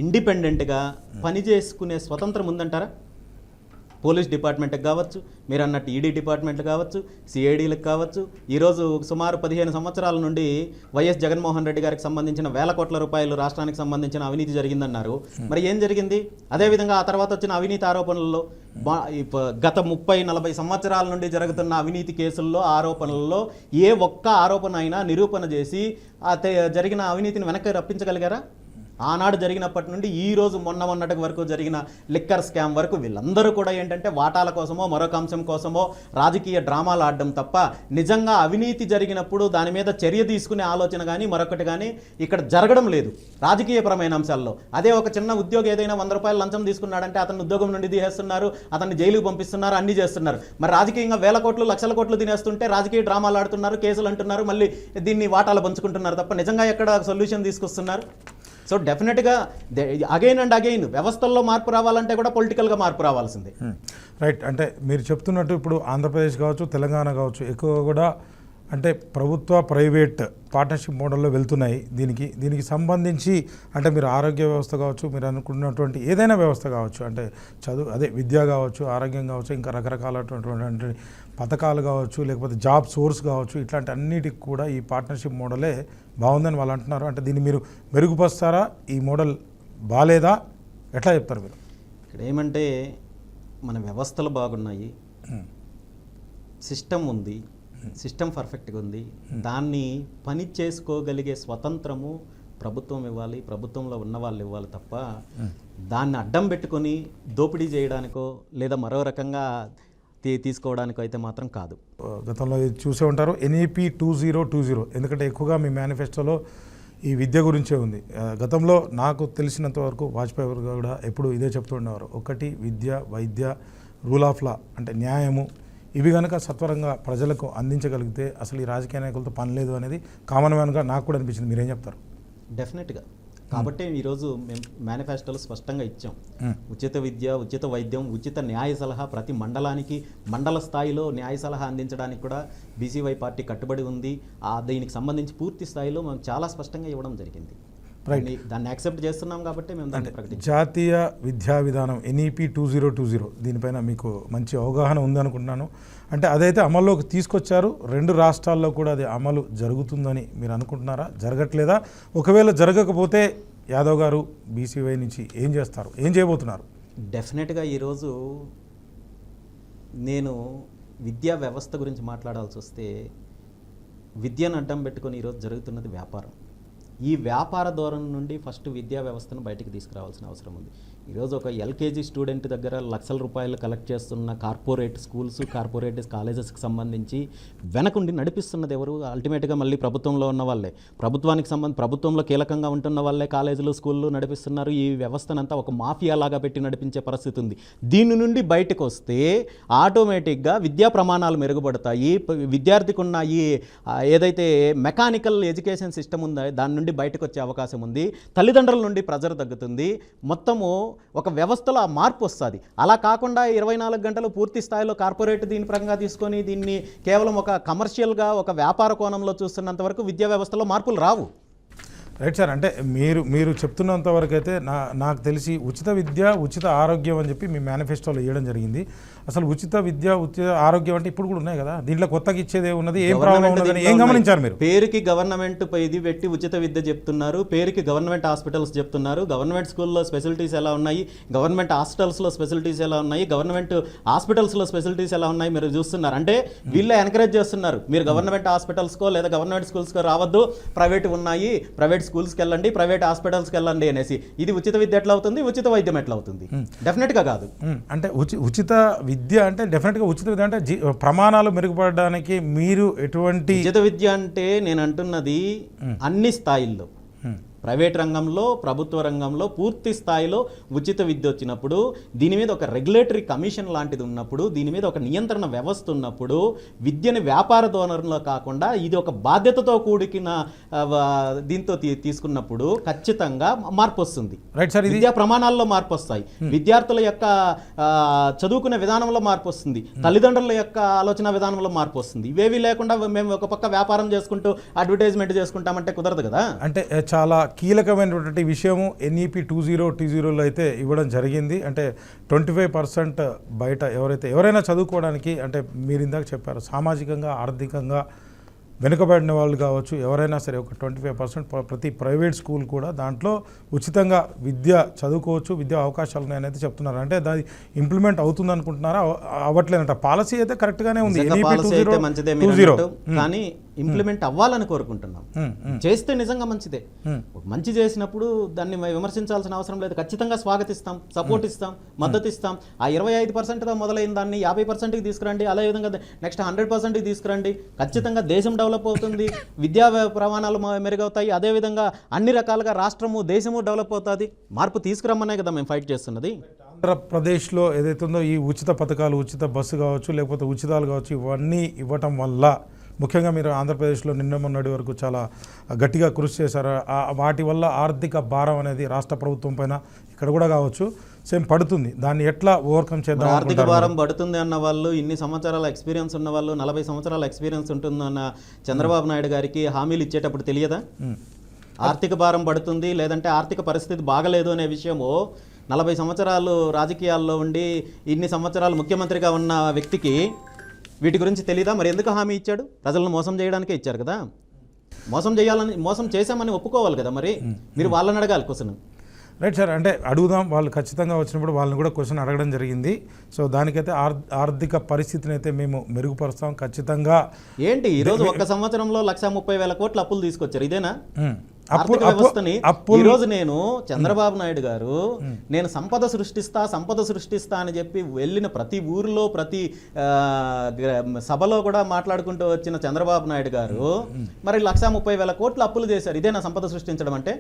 ఇండిపెండెంట్గా పనిచేసుకునే స్వతంత్రం ఉందంటారా? పోలీస్ డిపార్ట్మెంట్కి కావచ్చు, మీరు అన్నట్టు ఈడీ డిపార్ట్మెంట్లు కావచ్చు, సిఐడీలకు కావచ్చు. ఈరోజు సుమారు 15 సంవత్సరాల నుండి వైఎస్ జగన్మోహన్ రెడ్డి గారికి సంబంధించిన వేల కోట్ల రూపాయలు రాష్ట్రానికి సంబంధించిన అవినీతి జరిగిందన్నారు. మరి ఏం జరిగింది? అదేవిధంగా ఆ తర్వాత వచ్చిన అవినీతి ఆరోపణలలో గత 30-40 సంవత్సరాల నుండి జరుగుతున్న అవినీతి కేసుల్లో, ఆరోపణలలో ఏ ఒక్క ఆరోపణ అయినా నిరూపణ చేసి జరిగిన అవినీతిని వెనక్కి రప్పించగలిగారా? ఆనాడు జరిగినప్పటి నుండి ఈ రోజు మొన్నటి వరకు జరిగిన లిక్కర్ స్కామ్ వరకు వీళ్ళందరూ కూడా ఏంటంటే వాటాల కోసమో మరొక అంశం కోసమో రాజకీయ డ్రామాలు ఆడడం తప్ప నిజంగా అవినీతి జరిగినప్పుడు దాని మీద చర్య తీసుకునే ఆలోచన కానీ మరొకటి కానీ ఇక్కడ జరగడం లేదు రాజకీయపరమైన అంశాల్లో. అదే ఒక చిన్న ఉద్యోగి ఏదైనా 100 రూపాయలు లంచం తీసుకున్నాడంటే అతను ఉద్యోగం నుండి తీసేస్తున్నారు, అతన్ని జైలుకు పంపిస్తున్నారు, అన్ని చేస్తున్నారు. మరి రాజకీయంగా వేల కోట్లు, లక్షల కోట్లు తినేస్తుంటే రాజకీయ డ్రామాలు ఆడుతున్నారు, కేసులు అంటున్నారు, మళ్ళీ దీన్ని వాటాలు పంచుకుంటున్నారు తప్ప నిజంగా ఎక్కడ సొల్యూషన్ తీసుకొస్తున్నారు? సో డెఫినెట్గా అగైన్ అండ్ అగైన్ వ్యవస్థల్లో మార్పు రావాలంటే కూడా పొలిటికల్గా మార్పు రావాల్సిందే. రైట్, అంటే మీరు చెప్తున్నట్టు ఇప్పుడు ఆంధ్రప్రదేశ్ కావచ్చు, తెలంగాణ కావచ్చు ఎక్కువ కూడా అంటే ప్రభుత్వ ప్రైవేట్ పార్ట్నర్షిప్ మోడల్లో వెళ్తున్నాయి. దీనికి సంబంధించి అంటే మీరు ఆరోగ్య వ్యవస్థ కావచ్చు, మీరు అనుకున్నటువంటి ఏదైనా వ్యవస్థ కావచ్చు, అంటే విద్య కావచ్చు, ఆరోగ్యం కావచ్చు, ఇంకా రకరకాలటువంటి పథకాలు కావచ్చు, లేకపోతే జాబ్ సోర్స్ కావచ్చు, ఇట్లాంటి అన్నిటికి కూడా ఈ పార్ట్నర్షిప్ మోడలే బాగుందని వాళ్ళు అంటున్నారు. అంటే దీన్ని మీరు మెరుగుపరుస్తారా? ఈ మోడల్ బాలేదా? ఎట్లా చెప్తారు మీరు? ఇక్కడ ఏమంటే మన వ్యవస్థలు బాగున్నాయి, సిస్టమ్ ఉంది, సిస్టమ్ పర్ఫెక్ట్గా ఉంది, దాన్ని పని చేసుకోగలిగే స్వతంత్రము ప్రభుత్వం ఇవ్వాలి, ప్రభుత్వంలో ఉన్న వాళ్ళు ఇవ్వాలి తప్ప దాన్ని అడ్డం పెట్టుకొని దోపిడీ చేయడానికో లేదా మరో రకంగా తీసుకోవడానికి అయితే మాత్రం కాదు. గతంలో ఇది చూసే ఉంటారు NEP 2020, ఎందుకంటే ఎక్కువగా మీ మేనిఫెస్టోలో ఈ విద్య గురించే ఉంది. గతంలో నాకు తెలిసినంత వరకు వాజ్పేయి గారు కూడా ఎప్పుడు ఇదే చెప్తుండేవారు, ఒకటి విద్య, వైద్య, రూల్ ఆఫ్ లా అంటే న్యాయము, ఇవి కనుక సత్వరంగా ప్రజలకు అందించగలిగితే అసలు ఈ రాజకీయ నాయకులతో పని లేదు అనేది కామన్ మ్యాన్గా నాకు కూడా అనిపించింది. మీరేం చెప్తారు? డెఫినెట్గా. కాబట్టి ఈరోజు మేము మేనిఫెస్టోలో స్పష్టంగా ఇచ్చాం, ఉచిత విద్య, ఉచిత వైద్యం, ఉచిత న్యాయ సలహా, ప్రతి మండలానికి మండల స్థాయిలో న్యాయ సలహా అందించడానికి కూడా BCY పార్టీ కట్టుబడి ఉంది. దీనికి సంబంధించి పూర్తి స్థాయిలో మేము చాలా స్పష్టంగా ఇవ్వడం జరిగింది. దాన్ని యాక్సెప్ట్ చేస్తున్నాం కాబట్టి మేము దాన్ని ప్రకటించాం. జాతీయ విద్యా విధానం NEP 2020 దీనిపైన మీకు మంచి అవగాహన ఉందనుకుంటున్నాను. అంటే అదైతే అమల్లోకి తీసుకొచ్చారు, 2 రాష్ట్రాల్లో కూడా అది అమలు జరుగుతుందని మీరు అనుకుంటున్నారా? జరగట్లేదా? ఒకవేళ జరగకపోతే యాదవ్ గారు BCY నుంచి ఏం చేస్తారు, ఏం చేయబోతున్నారు? డెఫినెట్గా ఈరోజు నేను విద్యా వ్యవస్థ గురించి మాట్లాడాల్సి వస్తే, విద్యను అడ్డం పెట్టుకొని ఈరోజు జరుగుతున్నది వ్యాపారం. ఈ వ్యాపార ధోరణి నుండి ఫస్ట్ విద్యా వ్యవస్థను బయటికి తీసుకురావాల్సిన అవసరం ఉంది. ఈరోజు ఒక LKG స్టూడెంట్ దగ్గర లక్షల రూపాయలు కలెక్ట్ చేస్తున్న కార్పొరేట్ స్కూల్స్, కార్పొరేట్ కాలేజెస్కి సంబంధించి వెనకుండి నడిపిస్తున్నది ఎవరు? అల్టిమేట్గా మళ్ళీ ప్రభుత్వంలో ఉన్న వాళ్ళే, ప్రభుత్వంలో కీలకంగా ఉంటున్న వాళ్ళే కాలేజీలు, స్కూళ్ళు నడిపిస్తున్నారు. ఈ వ్యవస్థనంతా ఒక మాఫియా లాగా పెట్టి నడిపించే పరిస్థితి ఉంది. దీని నుండి బయటకు వస్తే ఆటోమేటిక్గా విద్యా ప్రమాణాలు మెరుగుపడతాయి. విద్యార్థికి ఉన్న ఈ ఏదైతే మెకానికల్ ఎడ్యుకేషన్ సిస్టమ్ ఉందో దాని నుండి బయటకు వచ్చే అవకాశం ఉంది. తల్లిదండ్రుల నుండి ప్రెజర్ తగ్గుతుంది. మొత్తము ఒక వ్యవస్థలో ఆ మార్పు వస్తుంది. అలా కాకుండా 24 గంటలు పూర్తి స్థాయిలో కార్పొరేట్ దీని పరంగా తీసుకొని దీన్ని కేవలం ఒక కమర్షియల్గా ఒక వ్యాపార కోణంలో చూస్తున్నంత వరకు విద్యా వ్యవస్థలో మార్పులు రావు. Right sir. అంటే మీరు చెప్తున్నంత వరకు అయితే నాకు తెలిసి ఉచిత విద్య, ఉచిత ఆరోగ్యం అని చెప్పి మీ మేనిఫెస్టోలో ఇవ్వడం జరిగింది. అసలు ఉచిత విద్య, ఉచిత ఆరోగ్యం అంటే ఇప్పుడు కూడా ఉన్నాయి కదా, దీంట్లో కొత్తగా ఇచ్చేది ఏమున్నది, ఏం ప్రాబ్లం ఉన్నదని ఏం గమనించారు మీరు? పేరుకి గవర్నమెంట్ ఇది పెట్టి ఉచిత విద్య చెప్తున్నారు, పేరుకి గవర్నమెంట్ హాస్పిటల్స్ చెప్తున్నారు, గవర్నమెంట్ స్కూల్లో స్పెషాలిటీస్ ఎలా ఉన్నాయి, గవర్నమెంట్ హాస్పిటల్స్లో స్పెషాలిటీస్ ఎలా ఉన్నాయి, గవర్నమెంట్ హాస్పిటల్స్లో స్పెషాలిటీస్ ఎలా ఉన్నాయి మీరు చూస్తున్నారు. అంటే వీళ్ళే ఎంకరేజ్ చేస్తున్నారు, మీరు గవర్నమెంట్ హాస్పిటల్స్కో లేదా గవర్నమెంట్ స్కూల్స్కో రావద్దు, ప్రైవేట్ ఉన్నాయి, ప్రైవేట్ స్కూల్స్కి వెళ్ళండి, ప్రైవేట్ హాస్పిటల్స్కి వెళ్ళండి అనేసి. ఇది ఉచిత విద్య ఎట్లా అవుతుంది, ఉచిత వైద్యం ఎట్లా అవుతుంది? డెఫినెట్గా కాదు. అంటే ఉచిత విద్య అంటే డెఫినెట్గా ఉచిత విద్య అంటే ప్రమాణాలు మెరుగుపడడానికి మీరు ఎటువంటి ఉచిత విద్య అంటే నేను అంటున్నది అన్ని స్థాయిల్లో, ప్రైవేట్ రంగంలో, ప్రభుత్వ రంగంలో పూర్తి స్థాయిలో ఉచిత విద్య వచ్చినప్పుడు, దీని మీద ఒక రెగ్యులేటరీ కమిషన్ లాంటిది ఉన్నప్పుడు, దీని మీద ఒక నియంత్రణ వ్యవస్థ ఉన్నప్పుడు, విద్యని వ్యాపార ధోరణిలో కాకుండా ఇది ఒక బాధ్యతతో కూడిన దీంతో తీసుకున్నప్పుడు ఖచ్చితంగా మార్పు వస్తుంది. Right sir. విద్యా ప్రమాణాల్లో మార్పు వస్తాయి, విద్యార్థుల యొక్క చదువుకునే విధానంలో మార్పు వస్తుంది, తల్లిదండ్రుల యొక్క ఆలోచన విధానంలో మార్పు వస్తుంది. ఇవేవి లేకుండా మేము ఒక పక్క వ్యాపారం చేసుకుంటూ అడ్వర్టైజ్మెంట్ చేసుకుంటామంటే కుదరదు కదా. అంటే చాలా కీలకమైనటువంటి విషయము NEP 2020లో అయితే ఇవ్వడం జరిగింది. అంటే 25% బయట ఎవరైనా చదువుకోవడానికి, అంటే మీరు ఇందాక చెప్పారు సామాజికంగా, ఆర్థికంగా వెనుకబడిన వాళ్ళు కావచ్చు, ఎవరైనా సరే ఒక 25% ప్రతి ప్రైవేట్ స్కూల్ కూడా దాంట్లో ఉచితంగా విద్య చదువుకోవచ్చు, విద్యా అవకాశాలు ఉన్నాయని చెప్తున్నారు. అంటే దాని ఇంప్లిమెంట్ అవుతుంది అనుకుంటున్నారా? అవ్వట్లేదంట. పాలసీ అయితే కరెక్ట్గానే ఉంది, కానీ ఇంప్లిమెంట్ అవ్వాలని కోరుకుంటున్నాం. చేస్తే నిజంగా మంచిదే. మంచి చేసినప్పుడు దాన్ని విమర్శించాల్సిన అవసరం లేదు. ఖచ్చితంగా స్వాగతిస్తాం, సపోర్ట్ ఇస్తాం, మద్దతు ఇస్తాం. ఆ 25%తో మొదలైన దాన్ని 50%కి తీసుకురండి, అదేవిధంగా నెక్స్ట్ 100%కి తీసుకురండి. ఖచ్చితంగా దేశం డెవలప్ అవుతుంది, విద్యా ప్రమాణాలు మెరుగవుతాయి, అదేవిధంగా అన్ని రకాలుగా రాష్ట్రము, దేశము డెవలప్ అవుతుంది. మార్పు తీసుకురమ్మనే కదా మేము ఫైట్ చేస్తున్నది. ఆంధ్రప్రదేశ్లో ఏదైతే ఉందో ఈ ఉచిత పథకాలు, ఉచిత బస్సు కావచ్చు, లేకపోతే ఉచితాలు కావచ్చు, ఇవన్నీ ఇవ్వటం వల్ల ముఖ్యంగా మీరు ఆంధ్రప్రదేశ్లో నిన్న మొన్నటి వరకు చాలా గట్టిగా కృషి చేశారు. వాటి వల్ల ఆర్థిక భారం అనేది రాష్ట్ర ప్రభుత్వం పైన ఇక్కడ కూడా కావచ్చు సేమ్ పడుతుంది. దాన్ని ఎట్లా ఓవర్కమ్ చేద్దాం? ఆర్థిక భారం పడుతుంది అన్న వాళ్ళు, ఇన్ని సంవత్సరాల ఎక్స్పీరియన్స్ ఉన్న వాళ్ళు, 40 సంవత్సరాల ఎక్స్పీరియన్స్ ఉంటుందన్న చంద్రబాబు నాయుడు గారికి హామీలు ఇచ్చేటప్పుడు తెలియదా ఆర్థిక భారం పడుతుంది, లేదంటే ఆర్థిక పరిస్థితి బాగలేదు అనే విషయము? 40 సంవత్సరాలు రాజకీయాల్లో ఉండి ఇన్ని సంవత్సరాలు ముఖ్యమంత్రిగా ఉన్న వ్యక్తికి వీటి గురించి తెలీదా? మరి ఎందుకు హామీ ఇచ్చాడు? ప్రజలను మోసం చేయడానికే ఇచ్చారు కదా. మోసం చేశామని ఒప్పుకోవాలి కదా. మరి మీరు వాళ్ళని అడగాలి క్వశ్చన్. Right sir. అంటే అడుగుదాం, వాళ్ళు ఖచ్చితంగా వచ్చినప్పుడు వాళ్ళని కూడా క్వశ్చన్ అడగడం జరిగింది. సో దానికైతే ఆర్థిక పరిస్థితిని అయితే మేము మెరుగుపరుస్తాం ఖచ్చితంగా. ఏంటి ఈరోజు ఒక్క సంవత్సరంలో 1,30,000 కోట్ల అప్పులు తీసుకొచ్చారు, ఇదేనా? ఆర్థిక వ్యవస్థని ఈ రోజు నేను చంద్రబాబు నాయుడు గారు నేను సంపద సృష్టిస్తా అని చెప్పి వెళ్ళిన ప్రతి ఊరిలో ప్రతి సభలో కూడా మాట్లాడుకుంటూ వచ్చిన చంద్రబాబు నాయుడు గారు మరి 1,30,000 కోట్లు అప్పులు చేశారు. ఇదే నా సంపద సృష్టించడం అంటే?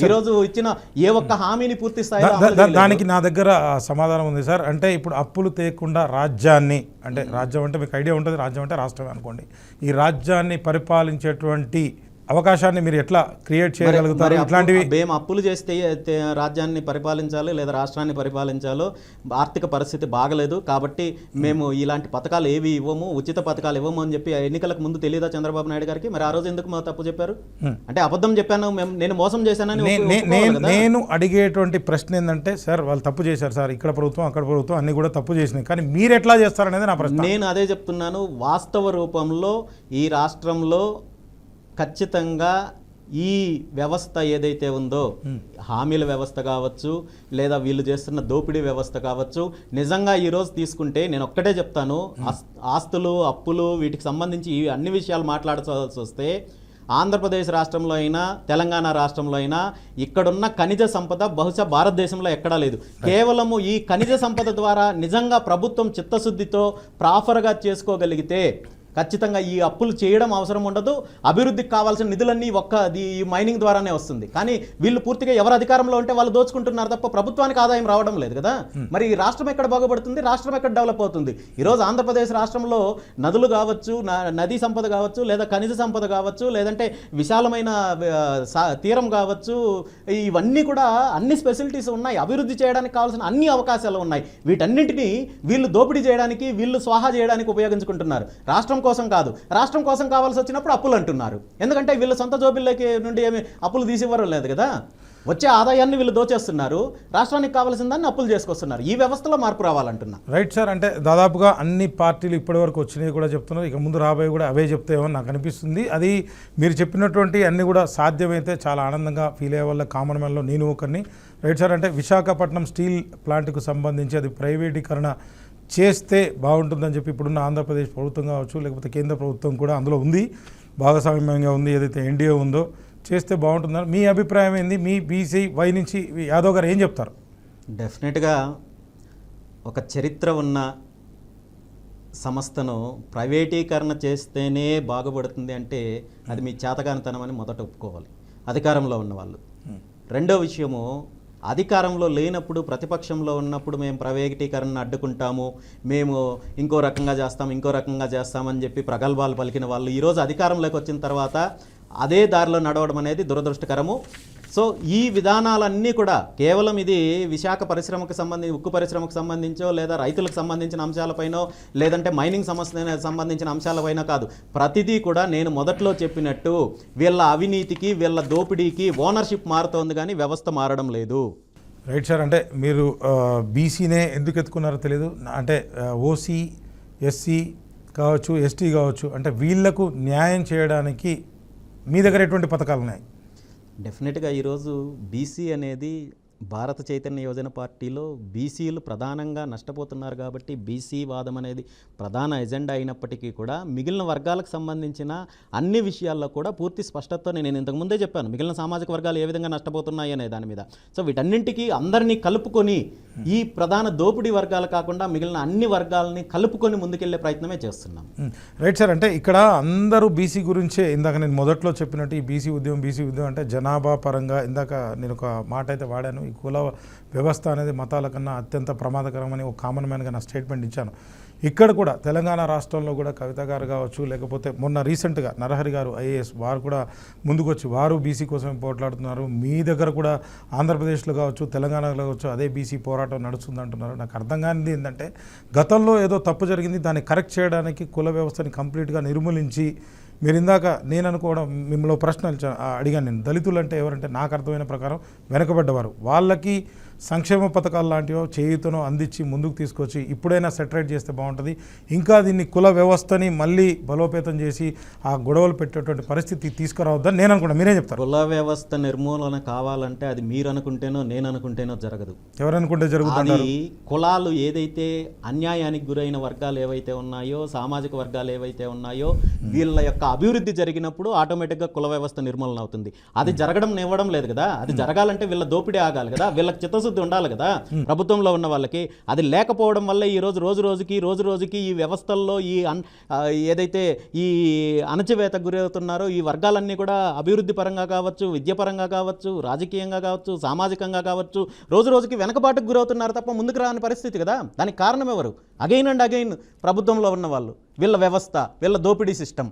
ఈ రోజు ఇచ్చిన ఏ ఒక్క హామీని పూర్తి స్థాయిలో దానికి నా దగ్గర సమాధానం ఉంది సార్. అంటే ఇప్పుడు అప్పులు తేకుండా రాజ్యాన్ని, అంటే రాజ్యం అంటే మీకు ఐడియా ఉంటుంది, రాజ్యం అంటే రాష్ట్రమే అనుకోండి, ఈ రాజ్యాన్ని పరిపాలించేటువంటి అవకాశాన్ని మీరు ఎట్లా క్రియేట్ చేయగలుగుతారు? ఇట్లాంటివి మేము అప్పులు చేస్తే రాజ్యాన్ని పరిపాలించాలి లేదా రాష్ట్రాన్ని పరిపాలించాలో ఆర్థిక పరిస్థితి బాగలేదు కాబట్టి మేము ఇలాంటి పథకాలు ఏవి ఇవ్వము, ఉచిత పథకాలు ఇవ్వము అని చెప్పి ఎన్నికలకు ముందు తెలియదా చంద్రబాబు నాయుడు గారికి? మరి ఆ రోజు ఎందుకు మా తప్పు చెప్పారు? అంటే అబద్ధం చెప్పాను, నేను మోసం చేశానని. నేను అడిగేటువంటి ప్రశ్న ఏంటంటే, సార్ వాళ్ళు తప్పు చేశారు సార్, ఇక్కడ ప్రభుత్వం అక్కడ ప్రభుత్వం అన్ని కూడా తప్పు చేసినాయి, కానీ మీరు ఎట్లా చేస్తారనేది నా ప్రశ్న. నేను అదే చెప్తున్నాను. వాస్తవ రూపంలో ఈ రాష్ట్రంలో ఖచ్చితంగా ఈ వ్యవస్థ ఏదైతే ఉందో, హామీల వ్యవస్థ కావచ్చు లేదా వీళ్ళు చేస్తున్న దోపిడీ వ్యవస్థ కావచ్చు, నిజంగా ఈరోజు తీసుకుంటే నేను ఒక్కటే చెప్తాను, ఆస్తులు అప్పులు వీటికి సంబంధించి ఈ అన్ని విషయాలు మాట్లాడాల్సి వస్తే ఆంధ్రప్రదేశ్ రాష్ట్రంలో అయినా తెలంగాణ రాష్ట్రంలో అయినా ఇక్కడున్న ఖనిజ సంపద బహుశా భారతదేశంలో ఎక్కడా లేదు. కేవలము ఈ ఖనిజ సంపద ద్వారా నిజంగా ప్రభుత్వం చిత్తశుద్ధితో ప్రాపర్గా చేసుకోగలిగితే ఖచ్చితంగా ఈ అప్పులు చేయడం అవసరం ఉండదు. అభివృద్ధికి కావాల్సిన నిధులన్నీ ఈ మైనింగ్ ద్వారానే వస్తుంది. కానీ వీళ్ళు పూర్తిగా ఎవరు అధికారంలో ఉంటే వాళ్ళు దోచుకుంటున్నారు తప్ప ప్రభుత్వానికి ఆదాయం రావడం లేదు కదా. మరి ఈ రాష్ట్రం ఎక్కడ బాగుపడుతుంది, రాష్ట్రం ఎక్కడ డెవలప్ అవుతుంది? ఈరోజు ఆంధ్రప్రదేశ్ రాష్ట్రంలో నదులు కావచ్చు, నదీ సంపద కావచ్చు, లేదా ఖనిజ సంపద కావచ్చు, లేదంటే విశాలమైన తీరం కావచ్చు, ఇవన్నీ కూడా అన్ని ఫెసిలిటీస్ ఉన్నాయి. అభివృద్ధి చేయడానికి కావాల్సిన అన్ని అవకాశాలు ఉన్నాయి. వీటన్నింటినీ వీళ్ళు దోపిడీ చేయడానికి, వీళ్ళు స్వాహా చేయడానికి ఉపయోగించుకుంటున్నారు. రాష్ట్రం కోసం కాదు. రాష్ట్రం కోసం కావాల్సి వచ్చినప్పుడు అప్పులు అంటున్నారు. ఎందుకంటే వీళ్ళు సొంత జోబిల్లోకి నుండి ఏమి అప్పులు తీసివ్వడం లేదు కదా. వచ్చే ఆదాయాన్ని వీళ్ళు దోచేస్తున్నారు, రాష్ట్రానికి కావాల్సిన దాన్ని అప్పులు చేసుకొస్తున్నారు. ఈ వ్యవస్థలో మార్పు రావాలంటున్నా. Right sir. అంటే దాదాపుగా అన్ని పార్టీలు ఇప్పటివరకు వచ్చినాయి కూడా చెప్తున్నారు, ఇక ముందు రాబోయే కూడా అవే చెప్తాయేమో నాకు అనిపిస్తుంది. అది మీరు చెప్పినటువంటి అన్ని కూడా సాధ్యమైతే చాలా ఆనందంగా ఫీల్ అయ్యే వల్ల కామన్ మ్యాన్లో నేను ఒకరిని. Right sir. అంటే విశాఖపట్నం స్టీల్ ప్లాంట్కు సంబంధించి అది ప్రైవేటీకరణ చేస్తే బాగుంటుందని చెప్పి ఇప్పుడున్న ఆంధ్రప్రదేశ్ ప్రభుత్వం కావచ్చు లేకపోతే కేంద్ర ప్రభుత్వం కూడా అందులో ఉంది, భాగస్వామ్యంగా ఉంది, ఏదైతే ఎన్డీఏ ఉందో చేస్తే బాగుంటుందని మీ అభిప్రాయం ఏంది? మీ బీసీ వై నుంచి యాదవ్ గారు ఏం చెప్తారు? డెఫినెట్గా ఒక చరిత్ర ఉన్న సంస్థను ప్రైవేటీకరణ చేస్తేనే బాగుపడుతుంది అంటే అది మీ చేతకానితనం అని మొదట ఒప్పుకోవాలి అధికారంలో ఉన్న వాళ్ళు. రెండో విషయము, అధికారంలో లేనప్పుడు ప్రతిపక్షంలో ఉన్నప్పుడు మేము ప్రైవేటీకరణను అడ్డుకుంటాము, మేము ఇంకో రకంగా చేస్తామని చెప్పి ప్రగల్భాలు పలికిన వాళ్ళు ఈరోజు అధికారంలోకి వచ్చిన తర్వాత అదే దారిలో నడవడం అనేది దురదృష్టకరము. సో ఈ విధానాలన్నీ కూడా కేవలం ఇది విశాఖ పరిశ్రమకు సంబంధించి, ఉక్కు పరిశ్రమకు సంబంధించో లేదా రైతులకు సంబంధించిన అంశాలపైనో లేదంటే మైనింగ్ సమస్యకు సంబంధించిన అంశాలపైన కాదు. ప్రతిదీ కూడా నేను మొదట్లో చెప్పినట్టు వీళ్ళ అవినీతికి, వీళ్ళ దోపిడీకి ఓనర్షిప్ మారుతోంది కానీ వ్యవస్థ మారడం లేదు. Right sir. అంటే మీరు బీసీనే ఎందుకు ఎత్తుకున్నారో తెలియదు, అంటే ఓసీ, ఎస్సీ కావచ్చు, ఎస్టీ కావచ్చు, అంటే వీళ్లకు న్యాయం చేయడానికి మీ దగ్గర ఎటువంటి పథకాలు ఉన్నాయి? డెఫినెట్గా ఈరోజు బీసీ అనేది భారత చైతన్య యోజన పార్టీలో బీసీలు ప్రధానంగా నష్టపోతున్నారు కాబట్టి బీసీ వాదం అనేది ప్రధాన ఎజెండా అయినప్పటికీ కూడా మిగిలిన వర్గాలకు సంబంధించిన అన్ని విషయాల్లో కూడా పూర్తి స్పష్టతతో నేను ఇంతకుముందే చెప్పాను మిగిలిన సామాజిక వర్గాలు ఏ విధంగా నష్టపోతున్నాయి అనే దాని మీద. సో వీటన్నింటికీ అందరినీ కలుపుకొని ఈ ప్రధాన దోపిడీ వర్గాలు కాకుండా మిగిలిన అన్ని వర్గాలని కలుపుకొని ముందుకెళ్లే ప్రయత్నమే చేస్తున్నాం. Right sir. అంటే ఇక్కడ అందరూ బీసీ గురించే, ఇందాక నేను మొదట్లో చెప్పినట్టు ఈ బీసీ ఉద్యమం అంటే జనాభా పరంగా ఇందాక నేను ఒక మాట అయితే వాడాను, ఈ కుల వ్యవస్థ అనేది మతాల కన్నా అత్యంత ప్రమాదకరమని ఒక కామన్ మ్యాన్గా నా స్టేట్మెంట్ ఇచ్చాను. ఇక్కడ కూడా తెలంగాణ రాష్ట్రంలో కూడా కవిత గారు కావచ్చు, లేకపోతే మొన్న రీసెంట్గా నరహరి గారు ఐఏఎస్ వారు కూడా ముందుకొచ్చి వారు బీసీ కోసమే పోట్లాడుతున్నారు. మీ దగ్గర కూడా ఆంధ్రప్రదేశ్లో కావచ్చు, తెలంగాణలో కావచ్చు అదే బీసీ పోరాటం నడుస్తుంది అంటున్నారు. నాకు అర్థం కానిది ఏంటంటే గతంలో ఏదో తప్పు జరిగింది, దాన్ని కరెక్ట్ చేయడానికి కుల వ్యవస్థని కంప్లీట్గా నిర్మూలించి, మీరు ఇందాక నేను అనుకోవడం మిమ్మల్ని ప్రశ్న అడిగాను నేను, దళితులు అంటే ఎవరంటే నాకు అర్థమైన ప్రకారం వెనకబడ్డవారు, వాళ్ళకి సంక్షేమ పథకాలు లాంటివో చేయుతనో అందించి ముందుకు తీసుకొచ్చి ఇప్పుడైనా సెటరేట్ చేస్తే బాగుంటుంది. ఇంకా దీన్ని కుల వ్యవస్థని మళ్ళీ బలోపేతం చేసి ఆ గొడవలు పెట్టేటువంటి పరిస్థితి తీసుకురావద్దని నేను అనుకుంటా. మీరేం చెప్తారు? కుల వ్యవస్థ నిర్మూలన కావాలంటే అది మీరు అనుకుంటేనో నేను అనుకుంటేనో జరగదు. ఎవరనుకుంటే జరుగుతుంది? కులాలు ఏదైతే అన్యాయానికి గురైన వర్గాలు ఏవైతే ఉన్నాయో, సామాజిక వర్గాలు ఏవైతే ఉన్నాయో, వీళ్ళ యొక్క అభివృద్ధి జరిగినప్పుడు ఆటోమేటిక్గా కుల వ్యవస్థ నిర్మూలన అవుతుంది. అది జరగడం ఇవ్వడం లేదు కదా. అది జరగాలంటే వీళ్ళ దోపిడీ ఆగాలి కదా, వీళ్ళకి చిత్తశుద్ధి ఉండాలి కదా ప్రభుత్వంలో ఉన్న వాళ్ళకి. అది లేకపోవడం వల్ల ఈ రోజు రోజుకి ఈ వ్యవస్థల్లో ఏదైతే ఈ అణచివేతకు గురవుతున్నారో ఈ వర్గాలన్నీ కూడా అభివృద్ధి పరంగా కావచ్చు, విద్యపరంగా కావచ్చు, రాజకీయంగా కావచ్చు, సామాజికంగా కావచ్చు, రోజుకి వెనకబాటుకు గురవుతున్నారు తప్ప ముందుకు రాని పరిస్థితి కదా. దానికి కారణం ఎవరు? అగైన్ అండ్ అగైన్ ప్రభుత్వంలో ఉన్న వాళ్ళు, వీళ్ళ వ్యవస్థ, వీళ్ళ దోపిడీ సిస్టమ్.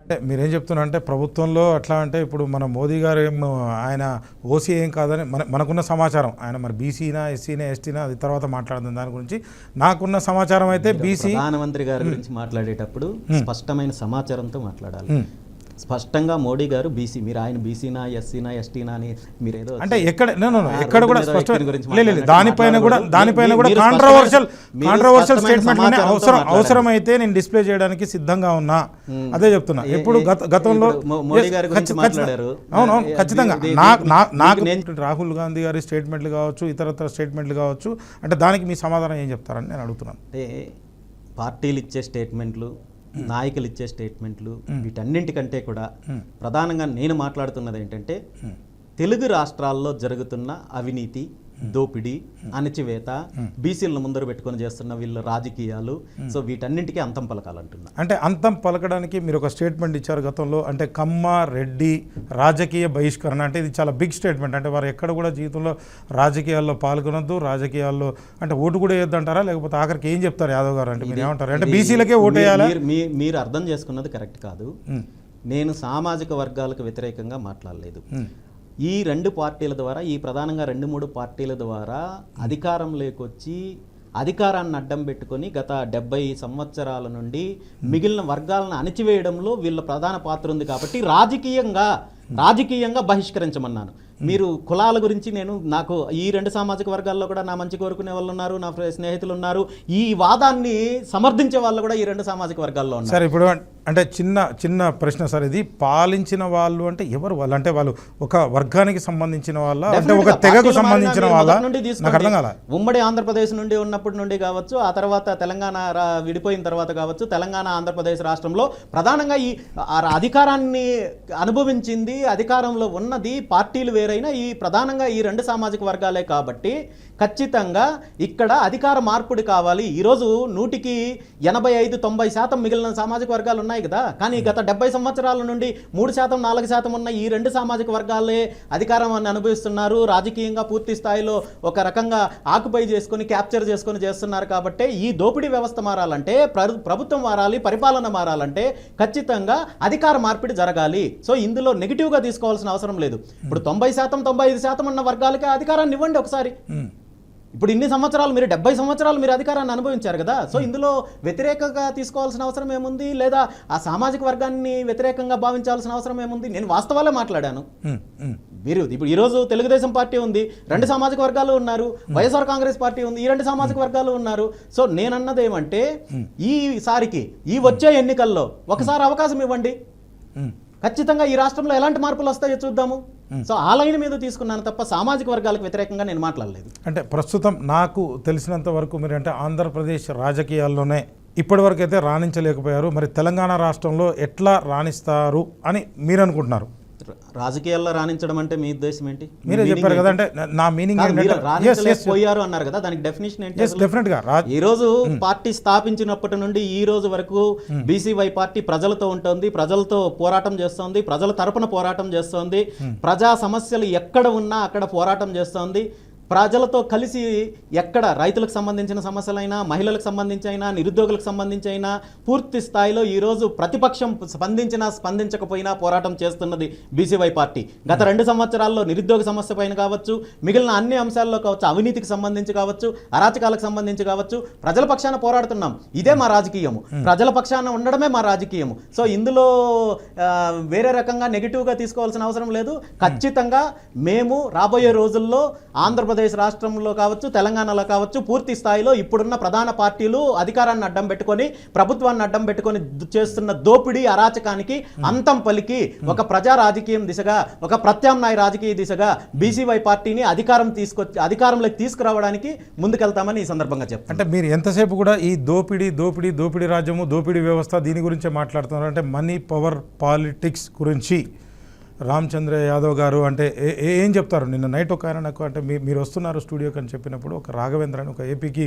అంటే మీరేం చెప్తున్నా అంటే ప్రభుత్వంలో అట్లా అంటే ఇప్పుడు మన మోదీ గారు ఆయన ఓసీ ఏం కాదని మనకున్న సమాచారం, ఆయన మరి బీసీనా ఎస్సీనా ఎస్టీనా అది తర్వాత మాట్లాడదాం దాని గురించి. నాకున్న సమాచారం అయితే బీసీ ప్రధానమంత్రి గారి గురించి మాట్లాడేటప్పుడు స్పష్టమైన సమాచారంతో మాట్లాడాలి. స్పష్టంగా మోడీ గారు బీసీ, మీరు ఆయన బీసీనా ఎస్సీనా ఎస్టీనా అని మీరేదో అంటే ఎక్కడ కూడా స్పష్టం దానిపైన కూడా కాంట్రవర్షియల్ స్టేట్మెంట్ అవసరమైతే నేను డిస్ప్లే చేయడానికి సిద్ధంగా ఉన్నా. అదే చెప్తున్నా. ఇప్పుడు గతంలో మోడీ గారి గురించి మాట్లాడారు. అవునవును, ఖచ్చితంగా నాకు రాహుల్ గాంధీ గారి స్టేట్మెంట్లు కావచ్చు, ఇతరత్ర స్టేట్మెంట్లు కావచ్చు, అంటే దానికి మీ సమాధానం ఏం చెప్తారని నేను అడుగుతున్నాను. అంటే పార్టీలు ఇచ్చే స్టేట్మెంట్లు, నాయకులు ఇచ్చే స్టేట్మెంట్లు, వీటన్నింటికంటే కూడా ప్రధానంగా నేను మాట్లాడుతున్నది ఏంటంటే తెలుగు రాష్ట్రాల్లో జరుగుతున్న అవినీతి, దోపిడీ, అణచివేత, బీసీలను ముందర పెట్టుకొని చేస్తున్న వీళ్ళ రాజకీయాలు, సో వీటన్నింటికీ అంతం పలకాలంటున్నా. అంటే అంతం పలకడానికి మీరు ఒక స్టేట్మెంట్ ఇచ్చారు గతంలో, అంటే కమ్మ రెడ్డి రాజకీయ బహిష్కరణ. అంటే ఇది చాలా బిగ్ స్టేట్మెంట్. అంటే వారు ఎక్కడ కూడా జీవితంలో రాజకీయాల్లో పాల్గొనొద్దు, రాజకీయాల్లో అంటే ఓటు కూడా వేయొద్దంటారా, లేకపోతే ఆఖరికి ఏం చెప్తారు యాదవ్ గారు? అంటే మీరు ఏమంటారు? అంటే బీసీలకే ఓటు వేయాలా? మీరు అర్థం చేసుకున్నది కరెక్ట్ కాదు. నేను సామాజిక వర్గాలకు వ్యతిరేకంగా మాట్లాడలేదు. ఈ రెండు పార్టీల ద్వారా, ఈ ప్రధానంగా 2-3 పార్టీల ద్వారా అధికారంలోకి వచ్చి అధికారాన్ని అడ్డం పెట్టుకొని గత 70 సంవత్సరాల నుండి మిగిలిన వర్గాలను అణిచివేయడంలో వీళ్ళ ప్రధాన పాత్ర ఉంది. కాబట్టి రాజకీయంగా బహిష్కరించమన్నాను. మీరు కులాల గురించి నాకు ఈ 2 సామాజిక వర్గాల్లో కూడా నా మంచి కోరుకునే వాళ్ళు ఉన్నారు, నా స్నేహితులు ఉన్నారు. ఈ వాదాన్ని సమర్థించే వాళ్ళు కూడా ఈ 2 సామాజిక వర్గాల్లో ఉన్నారు. సరే, ఇప్పుడు అంటే చిన్న ప్రశ్న సార్, ఇది పాలించిన వాళ్ళు అంటే ఎవరు వాళ్ళు? అంటే వాళ్ళు ఒక వర్గానికి సంబంధించిన వాళ్ళ, అంటే ఒక తెగకు సంబంధించిన వాళ్ళ? నాకు అర్థం కాల. ఉమ్మడి ఆంధ్రప్రదేశ్ నుండి ఉన్నప్పటి నుండి కావచ్చు, ఆ తర్వాత తెలంగాణ విడిపోయిన తర్వాత కావచ్చు, తెలంగాణ ఆంధ్రప్రదేశ్ రాష్ట్రంలో ప్రధానంగా ఈ అధికారాన్ని అనుభవించింది, అధికారంలో ఉన్నది పార్టీలు వేరైనా ఈ ప్రధానంగా ఈ 2 సామాజిక వర్గాలే. కాబట్టి ఖచ్చితంగా ఇక్కడ అధికార మార్పిడి కావాలి. ఈరోజు 100కి 85-90% మిగిలిన సామాజిక వర్గాలు ఉన్నాయి కదా. కానీ గత 70 సంవత్సరాల నుండి 3%, 4% ఉన్న ఈ 2 సామాజిక వర్గాలే అధికారాన్ని అనుభవిస్తున్నారు. రాజకీయంగా పూర్తి స్థాయిలో ఒక రకంగా ఆక్యుపై చేసుకొని, క్యాప్చర్ చేసుకొని చేస్తున్నారు. కాబట్టి ఈ దోపిడీ వ్యవస్థ మారాలంటే, ప్రభుత్వం మారాలి, పరిపాలన మారాలంటే ఖచ్చితంగా అధికార మార్పిడి జరగాలి. సో ఇందులో నెగిటివ్గా తీసుకోవాల్సిన అవసరం లేదు. ఇప్పుడు 90%, 95% ఉన్న వర్గాలకే అధికారాన్ని ఇవ్వండి ఒకసారి. ఇప్పుడు ఇన్ని సంవత్సరాలు మీరు 70 సంవత్సరాలు మీరు అధికారాన్ని అనుభవించారు కదా. సో ఇందులో వ్యతిరేకంగా తీసుకోవాల్సిన అవసరం ఏముంది, లేదా ఆ సామాజిక వర్గాన్ని వ్యతిరేకంగా భావించాల్సిన అవసరం ఏముంది? నేను వాస్తవాలే మాట్లాడాను. మీరు ఇప్పుడు ఈరోజు తెలుగుదేశం పార్టీ ఉంది, 2 సామాజిక వర్గాలు ఉన్నారు. వైఎస్ఆర్ కాంగ్రెస్ పార్టీ ఉంది, ఈ 2 సామాజిక వర్గాలు ఉన్నారు. సో నేనన్నది ఏమంటే ఈసారికి ఈ వచ్చే ఎన్నికల్లో ఒకసారి అవకాశం ఇవ్వండి. ఖచ్చితంగా ఈ రాష్ట్రంలో ఎలాంటి మార్పులు వస్తాయో చూద్దాము. సో ఆ లైన్ మీద తీసుకున్నాను తప్ప సామాజిక వర్గాలకు వ్యతిరేకంగా నేను మాట్లాడలేదు. అంటే ప్రస్తుతం నాకు తెలిసినంత వరకు మీరు అంటే ఆంధ్రప్రదేశ్ రాజకీయాల్లోనే ఇప్పటి వరకు అయితే రాణించలేకపోయారు. మరి తెలంగాణ రాష్ట్రంలో ఎట్లా రాణిస్తారు అని మీరు అనుకుంటున్నారు? రాజకీయాల్లో రాణించడం అంటే మీ ఉద్దేశం ఏంటి? మీరే చెప్పారు కదా. అంటే నా మీనింగ్ పోయారు అన్నారు కదా, దానికి డెఫినేషన్ ఏంటి? డెఫినెట్ గా ఈ రోజు పార్టీ స్థాపించినప్పటి నుండి ఈ రోజు వరకు బీసీవై పార్టీ ప్రజలతో ఉంటుంది, ప్రజలతో పోరాటం చేస్తోంది, ప్రజల తరపున పోరాటం చేస్తోంది, ప్రజా సమస్యలు ఎక్కడ ఉన్నా అక్కడ పోరాటం చేస్తోంది. ప్రజలతో కలిసి ఎక్కడ రైతులకు సంబంధించిన సమస్యలైనా, మహిళలకు సంబంధించి అయినా, నిరుద్యోగులకు సంబంధించి అయినా పూర్తి స్థాయిలో ఈరోజు ప్రతిపక్షం స్పందించినా స్పందించకపోయినా పోరాటం చేస్తున్నది బీసీవై పార్టీ. గత 2 సంవత్సరాల్లో నిరుద్యోగ సమస్య పైన కావచ్చు, మిగిలిన అన్ని అంశాల్లో కావచ్చు, అవినీతికి సంబంధించి కావచ్చు, అరాచకాలకు సంబంధించి కావచ్చు, ప్రజల పక్షాన పోరాడుతున్నాం. ఇదే మా రాజకీయము, ప్రజల పక్షాన ఉండడమే మా రాజకీయము. సో ఇందులో వేరే రకంగా నెగిటివ్గా తీసుకోవాల్సిన అవసరం లేదు. ఖచ్చితంగా మేము రాబోయే రోజుల్లో ఆంధ్రప్రదేశ్ ఆంధ్రప్రదేశ్ రాష్ట్రంలో కావచ్చు, తెలంగాణలో కావచ్చు, పూర్తి స్థాయిలో ఇప్పుడున్న ప్రధాన పార్టీలు అధికారాన్ని అడ్డం పెట్టుకొని, ప్రభుత్వాన్ని అడ్డం పెట్టుకొని చేస్తున్న దోపిడీ అరాచకానికి అంతం పలికి ఒక ప్రజా రాజకీయం దిశగా, ఒక ప్రత్యామ్నాయ రాజకీయ దిశగా బీసీవై పార్టీని అధికారంలోకి తీసుకురావడానికి ముందుకెళ్తామని ఈ సందర్భంగా చెప్తాను. అంటే మీరు ఎంతసేపు కూడా ఈ దోపిడీ రాజ్యము, దోపిడీ వ్యవస్థ దీని గురించే మాట్లాడుతున్నారు. అంటే మనీ పవర్ పాలిటిక్స్ గురించి రామచంద్ర యాదవ్ గారు అంటే ఏం చెప్తారు? నిన్న నైట్ ఒక ఆయన నాకు అంటే మీరు వస్తున్నారు స్టూడియోకి అని చెప్పినప్పుడు ఒక రాఘవేంద్ర అని ఒక ఏపీకి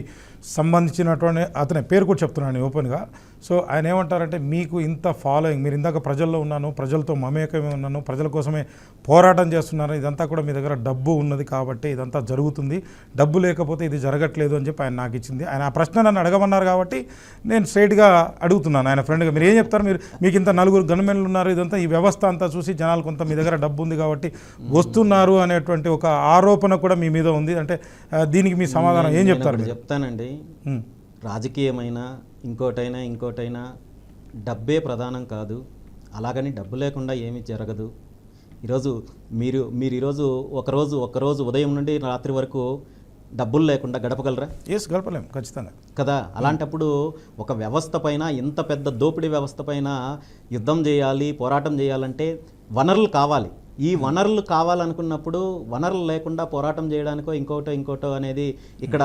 సంబంధించినటువంటి అతని పేరు కూడా చెప్తున్నాను ఓపెన్గా. సో ఆయన ఏమంటారంటే, మీకు ఇంత ఫాలోయింగ్, మీరు ఇందాక ప్రజల్లో ఉన్నాను, ప్రజలతో మమేకమే ఉన్నాను, ప్రజల కోసమే పోరాటం చేస్తున్నాను, ఇదంతా కూడా మీ దగ్గర డబ్బు ఉన్నది కాబట్టి ఇదంతా జరుగుతుంది, డబ్బు లేకపోతే ఇది జరగట్లేదు అని చెప్పి ఆయన నాకు ఇచ్చింది. ఆయన ఆ ప్రశ్న నన్ను అడగమన్నారు కాబట్టి నేను స్ట్రైట్గా అడుగుతున్నాను ఆయన ఫ్రెండ్గా. మీరు ఏం చెప్తారు? మీకు ఇంత 4 గన్మెన్లు ఉన్నారు, ఇదంతా ఈ వ్యవస్థ అంతా చూసి జనాలు కొంత మీ దగ్గర డబ్బు ఉంది కాబట్టి వస్తున్నారు అనేటువంటి ఒక ఆరోపణ కూడా మీ మీద ఉంది. అంటే దీనికి మీ సమాధానం ఏం చెప్తారు? చెప్తానండి, రాజకీయమైనా ఇంకోటైనా డబ్బే ప్రధానం కాదు. అలాగని డబ్బు లేకుండా ఏమీ జరగదు. ఈరోజు మీరు ఈరోజు ఒకరోజు ఉదయం నుండి రాత్రి వరకు డబ్బులు లేకుండా గడపగలరా? గడపలేం ఖచ్చితంగా కదా. అలాంటప్పుడు ఒక వ్యవస్థ పైన, ఇంత పెద్ద దోపిడీ వ్యవస్థ పైన యుద్ధం చేయాలి, పోరాటం చేయాలంటే వనరులు కావాలి. ఈ వనరులు కావాలనుకున్నప్పుడు వనరులు లేకుండా పోరాటం చేయడానికో ఇంకోటో అనేది ఇక్కడ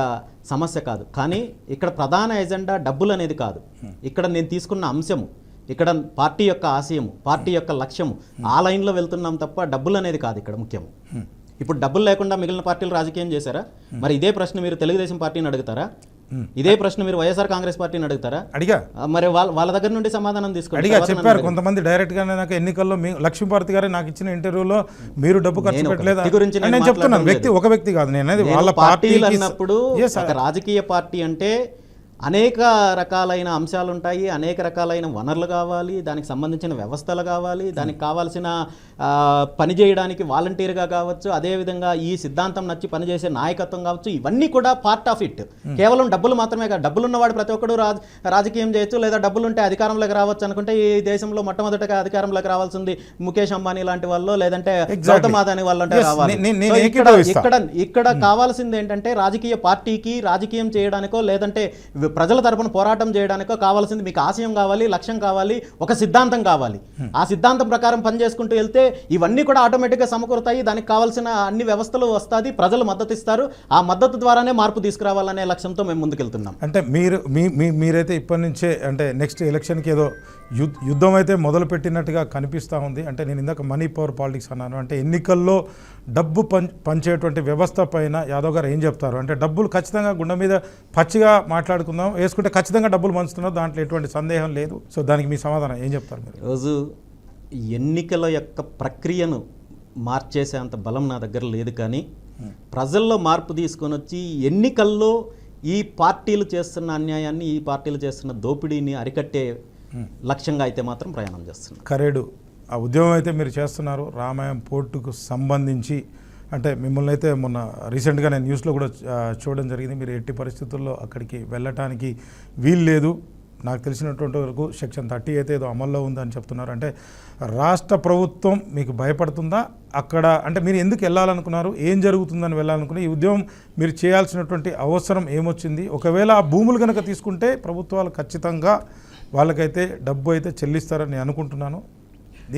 సమస్య కాదు. కానీ ఇక్కడ ప్రధాన ఎజెండా డబ్బులు అనేది కాదు. ఇక్కడ నేను తీసుకున్న అంశము, ఇక్కడ పార్టీ యొక్క ఆశయము, పార్టీ యొక్క లక్ష్యము, ఆ లైన్లో వెళ్తున్నాం తప్ప డబ్బులు అనేది కాదు ఇక్కడ ముఖ్యము. ఇప్పుడు డబ్బులు లేకుండా మిగిలిన పార్టీలు రాజకీయం చేశారా? మరి ఇదే ప్రశ్న మీరు తెలుగుదేశం పార్టీని అడుగుతారా? ఇదే ప్రశ్న మీరు వైఎస్ఆర్ కాంగ్రెస్ పార్టీని అడుగుతారా? అడిగా. మరి వాళ్ళ దగ్గర నుండి సమాధానం తీసుకోండి. చెప్పారు కొంతమంది డైరెక్ట్ గా, నాకు ఎన్నికల్లో లక్ష్మీపార్తి గారే నాకు ఇచ్చిన ఇంటర్వ్యూలో మీరు డబ్బు ఖర్చు పెట్టలేదు గురించి నేను చెప్తున్నాను. ఒక వ్యక్తి కాదు, నేను వాళ్ళ పార్టీలు అన్నప్పుడు రాజకీయ పార్టీ అంటే అనేక రకాలైన అంశాలు ఉంటాయి, అనేక రకాలైన వనరులు కావాలి, దానికి సంబంధించిన వ్యవస్థలు కావాలి, దానికి కావాల్సిన పని చేయడానికి వాలంటీర్గా కావచ్చు, అదేవిధంగా ఈ సిద్ధాంతం నచ్చి పనిచేసే నాయకత్వం కావచ్చు, ఇవన్నీ కూడా పార్ట్ ఆఫ్ ఇట్. కేవలం డబ్బులు మాత్రమే కాదు. డబ్బులు ఉన్నవాడు ప్రతి ఒక్కడు రాజకీయం చేయొచ్చు, లేదా డబ్బులు ఉంటే అధికారంలోకి రావచ్చు అనుకుంటే ఈ దేశంలో మొట్టమొదటిగా అధికారంలోకి రావాల్సింది ముఖేష్ అంబానీ లాంటి వాళ్ళు, లేదంటే గౌతమ్ అదానీ వాళ్ళు అంటే రావాలి. ఇక్కడ కావాల్సింది ఏంటంటే రాజకీయ పార్టీకి రాజకీయం చేయడానికో లేదంటే ప్రజల తరపున పోరాటం చేయడానికో కావాల్సింది మీకు ఆశయం కావాలి, లక్ష్యం కావాలి, ఒక సిద్ధాంతం కావాలి. ఆ సిద్ధాంతం ప్రకారం పనిచేసుకుంటూ వెళ్తే ఇవన్నీ కూడా ఆటోమేటిక్గా సమకూరుతాయి. దానికి కావాల్సిన అన్ని వ్యవస్థలు వస్తుంది, ప్రజలు మద్దతు ఇస్తారు. ఆ మద్దతు ద్వారానే మార్పు తీసుకురావాలనే లక్ష్యంతో మేము ముందుకెళ్తున్నాం. అంటే మీరైతే ఇప్పటి నుంచే అంటే నెక్స్ట్ ఎలక్షన్కి ఏదో యుద్ధం అయితే మొదలు పెట్టినట్టుగా కనిపిస్తూ ఉంది. అంటే నేను ఇందాక మనీ పవర్ పాలిటిక్స్ అన్నాను. అంటే ఎన్నికల్లో డబ్బు పంచేటువంటి వ్యవస్థ పైన యాదవ్ గారు ఏం చెప్తారు? అంటే డబ్బులు ఖచ్చితంగా గుండె మీద పచ్చిగా మాట్లాడుకుందాం, వేసుకుంటే ఖచ్చితంగా డబ్బులు పంచుతున్నారు, దాంట్లో ఎటువంటి సందేహం లేదు. సో దానికి మీ సమాధానం ఏం చెప్తారు మీరు? రోజు ఎన్నికల యొక్క ప్రక్రియను మార్చేసే అంత బలం నా దగ్గర లేదు. కానీ ప్రజల్లో మార్పు తీసుకొని వచ్చి ఎన్నికల్లో ఈ పార్టీలు చేస్తున్న అన్యాయాన్ని, ఈ పార్టీలు చేస్తున్న దోపిడీని అరికట్టే లక్ష్యంగా అయితే మాత్రం ప్రయాణం చేస్తున్నారు. కరేడు ఆ ఉద్యమం అయితే మీరు చేస్తున్నారు. రామాయం పోర్టుకు సంబంధించి అంటే మిమ్మల్ని అయితే మొన్న రీసెంట్గా నేను న్యూస్లో కూడా చూడడం జరిగింది. మీరు ఎట్టి పరిస్థితుల్లో అక్కడికి వెళ్ళటానికి వీలు లేదు, నాకు తెలిసినటువంటి వరకు సెక్షన్ 30 అయితే ఏదో అమల్లో ఉందని చెప్తున్నారు. అంటే రాష్ట్ర ప్రభుత్వం మీకు భయపడుతుందా అక్కడ? అంటే మీరు ఎందుకు వెళ్ళాలనుకున్నారు, ఏం జరుగుతుందని వెళ్ళాలనుకున్నారు? ఈ ఉద్యమం మీరు చేయాల్సినటువంటి అవసరం ఏమొచ్చింది? ఒకవేళ ఆ భూములు కనుక తీసుకుంటే ప్రభుత్వాలు ఖచ్చితంగా వాళ్ళకైతే డబ్బు అయితే చెల్లిస్తారని నేను అనుకుంటున్నాను.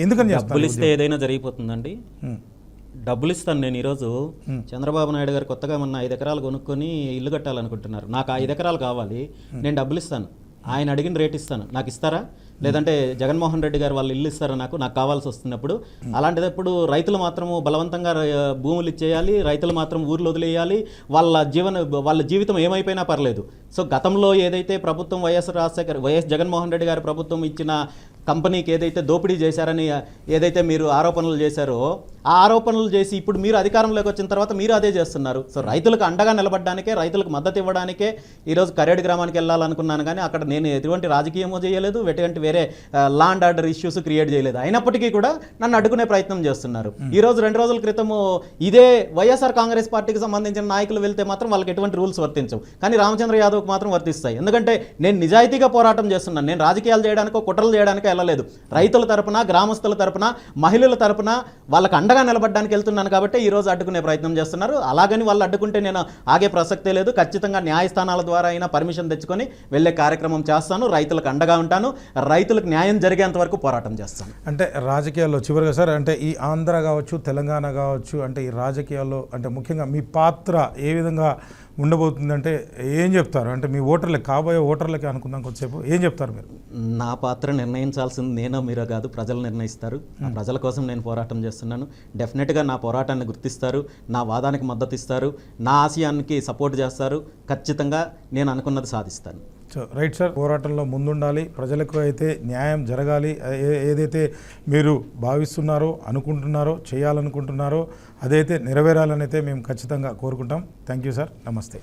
ఎందుకని డబ్బులు ఇస్తే ఏదైనా జరిగిపోతుందండి. డబ్బులు ఇస్తాను నేను. ఈరోజు చంద్రబాబు నాయుడు గారు కొత్తగా మొన్న 5 ఎకరాలు కొనుక్కొని ఇల్లు కట్టాలనుకుంటున్నారు. నాకు 5 ఎకరాలు కావాలి, నేను డబ్బులు ఇస్తాను, ఆయన అడిగిన రేట్ ఇస్తాను. నాకు ఇస్తారా? లేదంటే జగన్మోహన్ రెడ్డి గారు వాళ్ళు ఇల్లు ఇస్తారా నాకు కావాల్సి వస్తున్నప్పుడు? అలాంటిదప్పుడు రైతులు మాత్రము బలవంతంగా భూములు ఇచ్చేయాలి, రైతులు మాత్రం ఊర్లు వదిలేయాలి, వాళ్ళ జీవితం ఏమైపోయినా పర్లేదు. సో గతంలో ఏదైతే ప్రభుత్వం వైఎస్ జగన్మోహన్ రెడ్డి గారి ప్రభుత్వం ఇచ్చిన కంపెనీకి ఏదైతే దోపిడీ చేశారని ఏదైతే మీరు ఆరోపణలు చేశారో, ఆ ఆరోపణలు చేసి ఇప్పుడు మీరు అధికారంలోకి వచ్చిన తర్వాత మీరు అదే చేస్తున్నారు. సో రైతులకు అండగా నిలబడడానికే, రైతులకు మద్దతు ఇవ్వడానికే ఈరోజు కరేడు గ్రామానికి వెళ్ళాలనుకున్నాను. కానీ అక్కడ నేను ఎటువంటి రాజకీయమో చేయలేదు, ఎటువంటి వేరే law and order issues create చేయలేదు. అయినప్పటికీ కూడా నన్ను అడ్డుకునే ప్రయత్నం చేస్తున్నారు. ఈ రోజు 2 రోజుల క్రితము ఇదే వైఎస్ఆర్ కాంగ్రెస్ పార్టీకి సంబంధించిన నాయకులు వెళ్తే మాత్రం వాళ్ళకి ఎటువంటి రూల్స్ వర్తించవు, కానీ రామచంద్ర యాదవ్కి మాత్రం వర్తిస్తాయి. ఎందుకంటే నేను నిజాయితీగా పోరాటం చేస్తున్నాను. నేను రాజకీయాలు చేయడానికో కుట్రలు చేయడానికో వెళ్ళలేదు. రైతుల తరపున, గ్రామస్తుల తరపున, మహిళల తరపున వాళ్ళకి అండగా నిలబడడానికి వెళ్తున్నాను కాబట్టి ఈ రోజు అడ్డుకునే ప్రయత్నం చేస్తున్నారు. అలాగని వాళ్ళు అడ్డుకుంటే నేను ఆగే ప్రసక్తే లేదు. ఖచ్చితంగా న్యాయస్థానాల ద్వారా అయినా పర్మిషన్ తెచ్చుకొని వెళ్ళే కార్యక్రమం చేస్తాను. రైతులకు అండగా ఉంటాను. రైతులకు న్యాయం జరిగేంత వరకు పోరాటం చేస్తాను. అంటే రాజకీయాల్లో చివరిగా సార్, అంటే ఈ ఆంధ్ర కావచ్చు, తెలంగాణ కావచ్చు, అంటే ఈ రాజకీయాల్లో అంటే ముఖ్యంగా మీ పాత్ర ఏ విధంగా ఉండబోతుందంటే ఏం చెప్తారు? అంటే మీ ఓటర్లకి, కాబోయే ఓటర్లకి అనుకుందాం కొద్దిసేపు, ఏం చెప్తారు మీరు? నా పాత్ర నిర్ణయించాల్సింది నేనో మీరో కాదు, ప్రజలు నిర్ణయిస్తారు. ఆ ప్రజల కోసం నేను పోరాటం చేస్తున్నాను. డెఫినెట్గా నా పోరాటాన్ని గుర్తిస్తారు, నా వాదానికి మద్దతు ఇస్తారు, నా ఆశయానికి సపోర్ట్ చేస్తారు. ఖచ్చితంగా నేను అనుకున్నది సాధిస్తాను. సో రైట్ సార్, పోరాటంలో ముందుండాలి. ప్రజలకు అయితే న్యాయం జరగాలి. ఏదైతే మీరు భావిస్తున్నారో, అనుకుంటున్నారో, చేయాలనుకుంటున్నారో అదైతే నెరవేరాలని అయితే మేము ఖచ్చితంగా కోరుకుంటాం. థ్యాంక్ యూ సార్, నమస్తే.